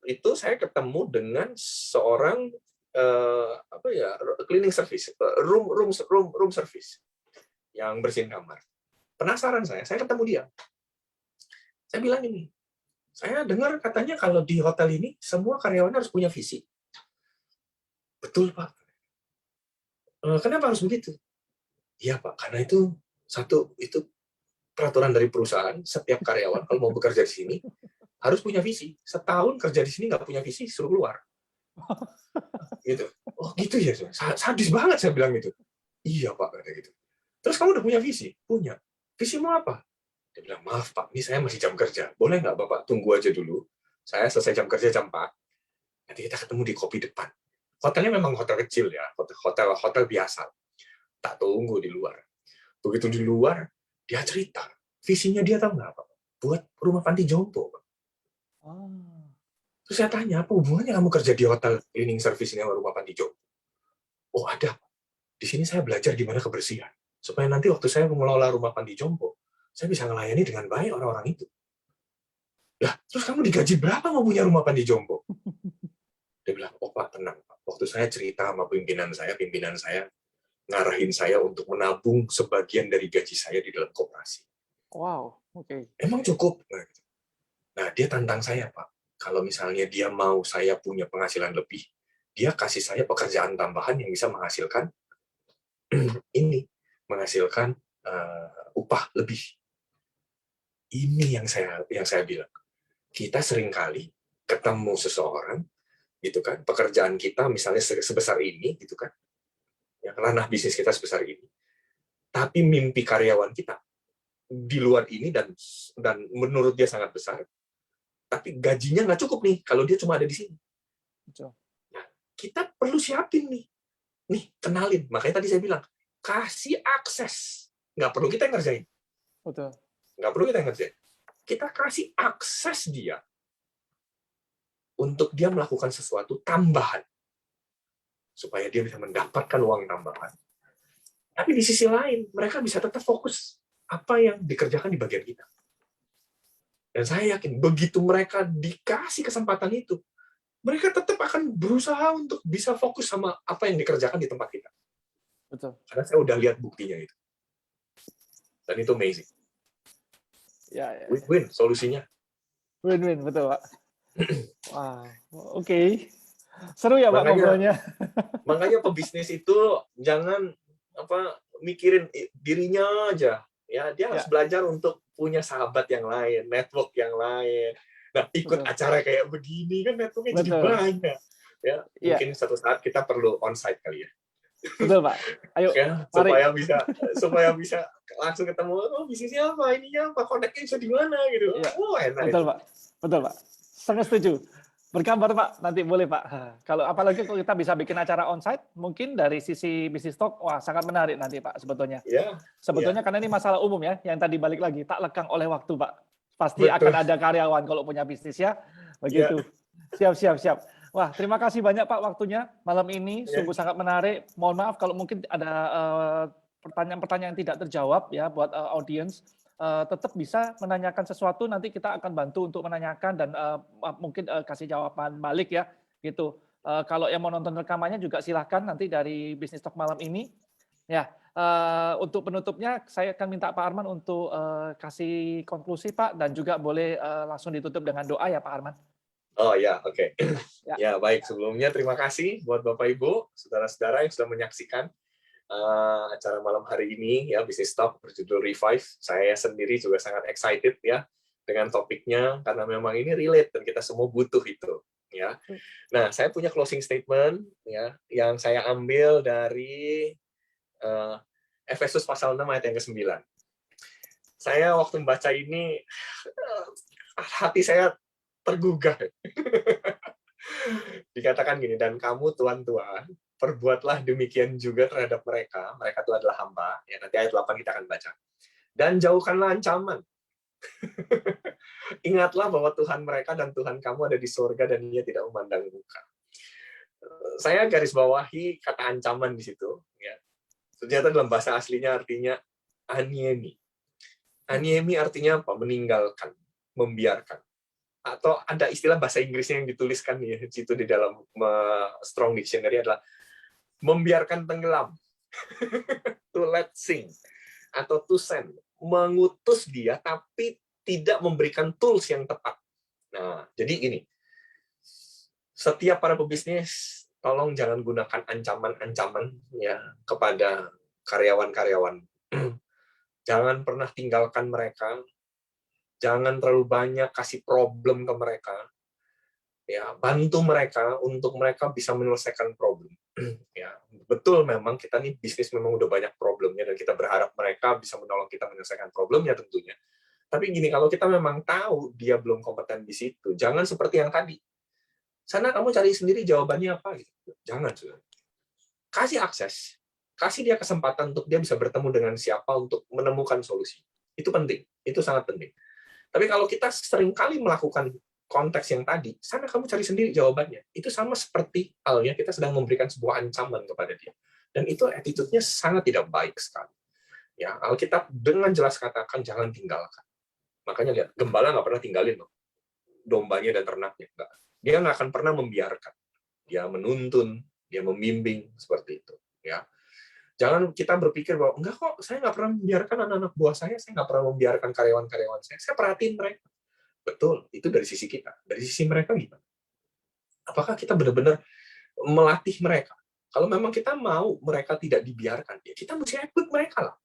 itu saya ketemu dengan seorang cleaning service, room service yang bersihin kamar. Penasaran saya ketemu dia. Saya bilang ini, saya dengar katanya kalau di hotel ini semua karyawan harus punya visi. Betul Pak. Kenapa harus begitu? Iya Pak, karena itu peraturan dari perusahaan, setiap karyawan kalau mau bekerja di sini harus punya visi. Setahun kerja di sini nggak punya visi, suruh keluar. Gitu. Oh gitu ya, sadis banget saya bilang gitu. Iya Pak, kata gitu. Terus kamu udah punya visi? Punya. Visi mau apa? Dia bilang, maaf Pak, ini saya masih jam kerja. Boleh nggak Bapak tunggu aja dulu? Saya selesai jam kerja jam 4. Nanti kita ketemu di kopi depan. Hotelnya memang hotel kecil ya, hotel biasa. Tak tunggu di luar. Begitu di luar, dia cerita. Visinya dia tahu nggak Pak? Buat rumah panti jompo. Terus saya tanya, apa hubungannya kamu kerja di hotel cleaning service ini sama rumah panti jompo? Oh ada. Di sini saya belajar gimana kebersihan. Supaya nanti waktu saya mengelola rumah panti jompo, saya bisa melayani dengan baik orang-orang itu. Lah, terus kamu digaji berapa mau punya rumah panti jompo? Dia bilang, oh Pak, tenang Pak. Waktu saya cerita sama pimpinan saya ngarahin saya untuk menabung sebagian dari gaji saya di dalam koperasi. Wow, oke. Emang cukup? Nah, dia tantang saya, Pak. Kalau misalnya dia mau saya punya penghasilan lebih, dia kasih saya pekerjaan tambahan yang bisa menghasilkan upah lebih. Ini yang saya bilang. Kita seringkali ketemu seseorang, gitu kan, pekerjaan kita misalnya sebesar ini, gitu kan, yang ranah bisnis kita sebesar ini, tapi mimpi karyawan kita di luar ini dan menurut dia sangat besar, tapi gajinya nggak cukup nih kalau dia cuma ada di sini. Nah, kita perlu siapin nih, kenalin. Makanya tadi saya bilang, kasih akses. Nggak perlu kita yang ngerjain. Betul. Nggak perlu kita yang ngerjain. Kita kasih akses dia untuk dia melakukan sesuatu tambahan supaya dia bisa mendapatkan uang tambahan. Tapi di sisi lain, mereka bisa tetap fokus apa yang dikerjakan di bagian kita. Dan saya yakin, begitu mereka dikasih kesempatan itu, mereka tetap akan berusaha untuk bisa fokus sama apa yang dikerjakan di tempat kita. Betul. Karena saya udah lihat buktinya itu. Dan itu amazing. Ya. Win-win solusinya. Win-win, betul Pak. Wah, oke. Seru ya Pak Makanya ngobrolnya. makanya pebisnis itu jangan mikirin dirinya aja. Ya, dia harus Ya, belajar untuk punya sahabat yang lain, network yang lain. Nah, ikut betul. acara kayak begini kan networknya jadi Betul. banyak. Ya, Iya, mungkin satu saat kita perlu onsite kali ya. betul Pak. Ayo, Ya, mari. supaya bisa langsung ketemu, oh bisnisnya apa, ininya apa, kontaknya bisa di mana gitu. Iya, Oh, enak betul itu. Pak. Betul Pak. Sangat setuju. Berkabar Pak, nanti boleh Pak. Kalau apalagi kalau kita bisa bikin acara onsite, mungkin dari sisi bisnis talk, wah sangat menarik nanti Pak sebetulnya. Ya, ya, Sebetulnya karena ini masalah umum ya, yang tadi balik lagi, tak lekang oleh waktu Pak. Pasti akan betul. ada karyawan kalau punya bisnis ya, Ya, begitu. Siap, siap, siap. Wah, terima kasih banyak Pak waktunya malam ini, ya. sungguh sangat menarik. Mohon maaf kalau mungkin ada pertanyaan-pertanyaan yang tidak terjawab ya buat audiens. Tetap bisa menanyakan sesuatu, nanti kita akan bantu untuk menanyakan dan mungkin kasih jawaban balik ya, gitu. Kalau yang mau nonton rekamannya juga silahkan nanti dari Business Talk malam ini. Ya, untuk penutupnya saya akan minta Pak Arman untuk kasih konklusi Pak, dan juga boleh langsung ditutup dengan doa ya Pak Arman. Oh ya, oke. Ya, Ya, baik. Sebelumnya terima kasih buat Bapak Ibu, saudara-saudara yang sudah menyaksikan acara malam hari ini ya, Business Talk berjudul Revive. Saya sendiri juga sangat excited ya dengan topiknya karena memang ini relate dan kita semua butuh itu ya. Nah, saya punya closing statement ya yang saya ambil dari Efesus pasal 6 ayat yang ke-9. Saya waktu membaca ini hati saya tergugah. Dikatakan gini, dan kamu tuan-tuan, perbuatlah demikian juga terhadap mereka. Mereka itu adalah hamba. Ya, nanti ayat 8 kita akan baca. Dan jauhkanlah ancaman. Ingatlah bahwa Tuhan mereka dan Tuhan kamu ada di surga dan Dia tidak memandang muka. Saya garis bawahi kata ancaman di situ. Ya. Ternyata dalam bahasa aslinya artinya aniemi. Aniemi artinya apa? Meninggalkan, membiarkan. Atau ada istilah bahasa Inggrisnya yang dituliskan di situ di dalam Strong Dictionary adalah membiarkan tenggelam, to let sink, atau to send, mengutus dia tapi tidak memberikan tools yang tepat. Nah, jadi ini, setiap para pebisnis, tolong jangan gunakan ancaman-ancaman ya kepada karyawan-karyawan. Jangan pernah tinggalkan mereka. Jangan terlalu banyak kasih problem ke mereka. Ya, bantu mereka untuk mereka bisa menyelesaikan problem. Ya, betul memang kita nih bisnis memang udah banyak problemnya dan kita berharap mereka bisa menolong kita menyelesaikan problemnya tentunya. Tapi gini, kalau kita memang tahu dia belum kompeten di situ, jangan seperti yang tadi. Sana kamu cari sendiri jawabannya apa gitu. Jangan, sudah. Kasih akses. Kasih dia kesempatan untuk dia bisa bertemu dengan siapa untuk menemukan solusi. Itu penting. Itu sangat penting. Tapi kalau kita seringkali melakukan konteks yang tadi, sana kamu cari sendiri jawabannya. Itu sama seperti halnya kita sedang memberikan sebuah ancaman kepada dia. Dan itu attitude-nya sangat tidak baik sekali. Ya, Alkitab dengan jelas katakan jangan tinggalkan. Makanya lihat, gembala nggak pernah tinggalin loh dombanya dan ternaknya. Nggak. Dia nggak akan pernah membiarkan. Dia menuntun, dia membimbing seperti itu. Ya. Jangan kita berpikir bahwa enggak kok, saya nggak pernah membiarkan anak-anak buah saya nggak pernah membiarkan karyawan-karyawan saya perhatiin mereka. Betul, itu dari sisi kita. Dari sisi mereka gimana? Apakah kita benar-benar melatih mereka? Kalau memang kita mau mereka tidak dibiarkan, ya kita mesti equip mereka lah.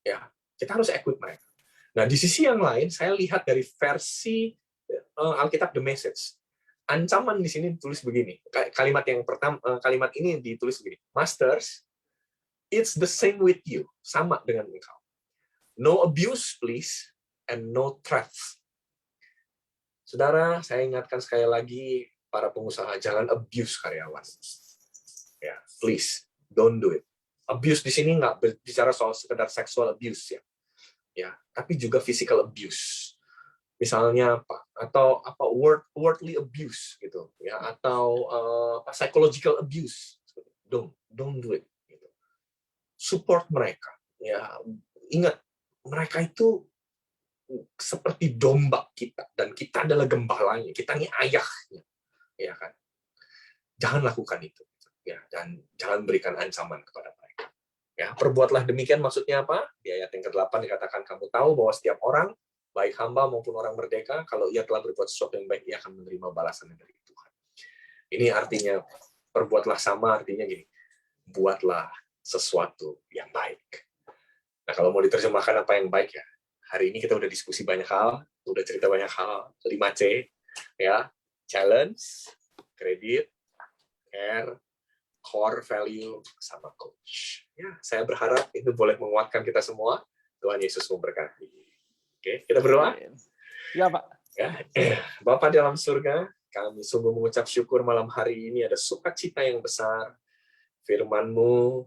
Ya, kita harus equip mereka. Nah, di sisi yang lain, saya lihat dari versi Alkitab The Message. Ancaman di sini ditulis begini. Kalimat yang pertama, kalimat ini ditulis begini. Masters, it's the same with you, sama dengan engkau. No abuse, please, and no threats. Saudara, saya ingatkan sekali lagi para pengusaha, jangan abuse karyawan. Ya, please, don't do it. Abuse di sini nggak bicara soal sekedar sexual abuse ya, tapi juga physical abuse. Misalnya apa? Atau apa wordly abuse gitu, ya, atau psychological abuse. Don't do it. Support mereka. Ya, ingat mereka itu seperti domba kita dan kita adalah gembalanya. Kita ini ayahnya, ya kan? Jangan lakukan itu, ya, dan jangan berikan ancaman kepada mereka. Ya, perbuatlah demikian maksudnya apa? Di ayat yang ke-8 dikatakan kamu tahu bahwa setiap orang baik hamba maupun orang merdeka, kalau ia telah berbuat sesuatu yang baik, ia akan menerima balasan dari Tuhan. Ini artinya, perbuatlah sama, artinya gini, buatlah sesuatu yang baik. Nah, kalau mau diterjemahkan apa yang baik ya, hari ini kita udah diskusi banyak hal, udah cerita banyak hal, 5C, ya, challenge, kredit, care, core value, sama coach. Ya, saya berharap itu boleh menguatkan kita semua. Tuhan Yesus memberkati. Oke, kita berdoa. Ya, Pak. Ya, Bapa dalam surga, kami sungguh mengucap syukur malam hari ini ada sukacita yang besar. Firman-Mu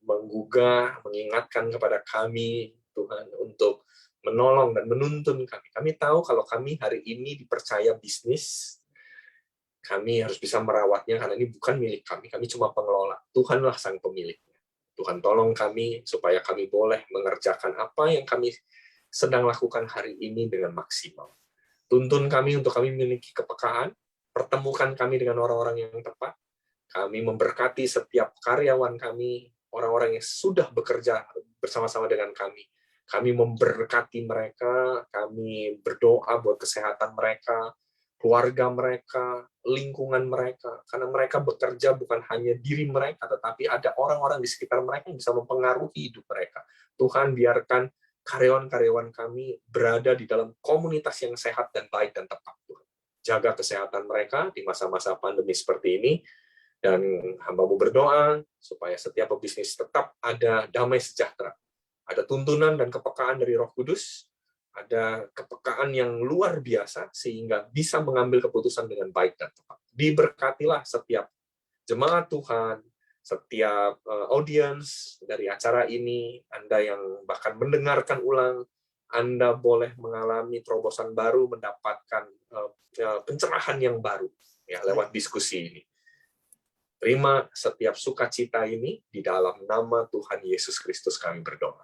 menggugah, mengingatkan kepada kami, Tuhan, untuk menolong dan menuntun kami. Kami tahu kalau kami hari ini dipercaya bisnis, kami harus bisa merawatnya karena ini bukan milik kami cuma pengelola. Tuhanlah sang pemiliknya. Tuhan tolong kami supaya kami boleh mengerjakan apa yang kami sedang lakukan hari ini dengan maksimal. Tuntun kami untuk kami memiliki kepekaan, pertemukan kami dengan orang-orang yang tepat. Kami memberkati setiap karyawan kami, orang-orang yang sudah bekerja bersama-sama dengan kami. Kami memberkati mereka, kami berdoa buat kesehatan mereka, keluarga mereka, lingkungan mereka. Karena mereka bekerja bukan hanya diri mereka, tetapi ada orang-orang di sekitar mereka yang bisa mempengaruhi hidup mereka. Tuhan, biarkan karyawan-karyawan kami berada di dalam komunitas yang sehat dan baik dan tepat. Tuhan, jaga kesehatan mereka di masa-masa pandemi seperti ini. Dan hamba-Mu berdoa supaya setiap pebisnis tetap ada damai sejahtera. Ada tuntunan dan kepekaan dari Roh Kudus, ada kepekaan yang luar biasa sehingga bisa mengambil keputusan dengan baik dan tepat. Diberkatilah setiap jemaat Tuhan, setiap audiens dari acara ini, Anda yang bahkan mendengarkan ulang, Anda boleh mengalami terobosan baru, mendapatkan pencerahan yang baru ya lewat diskusi ini. Terima setiap sukacita ini di dalam nama Tuhan Yesus Kristus kami berdoa.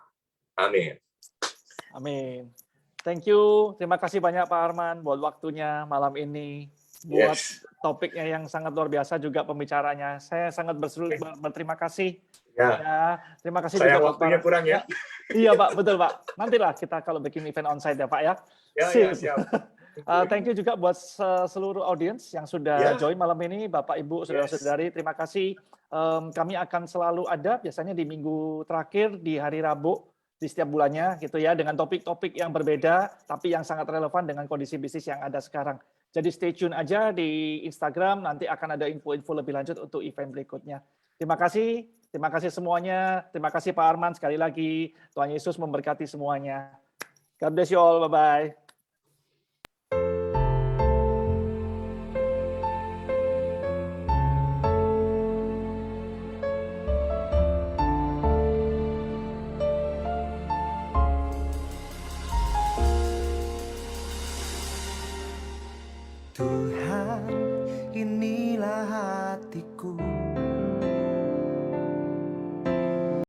Amin. Amin. Thank you. Terima kasih banyak Pak Arman buat waktunya malam ini. Buat topiknya yang sangat luar biasa juga pembicaranya. Saya sangat berterima kasih. Ya. Terima kasih Saya juga waktunya kurang ya. Iya Pak, betul Pak. Nantilah kita kalau bikin event onsite ya Pak ya. Ya, siap. Thank you juga buat seluruh audiens yang sudah join malam ini, Bapak, Ibu, saudara-saudari, terima kasih. Kami akan selalu ada biasanya di minggu terakhir di hari Rabu di setiap bulannya gitu ya, dengan topik-topik yang berbeda tapi yang sangat relevan dengan kondisi bisnis yang ada sekarang. Jadi stay tune aja di Instagram, nanti akan ada info-info lebih lanjut untuk event berikutnya. Terima kasih semuanya. Terima kasih Pak Arman sekali lagi. Tuhan Yesus memberkati semuanya. God bless you all. Bye-bye. Tuhan, inilah hatiku.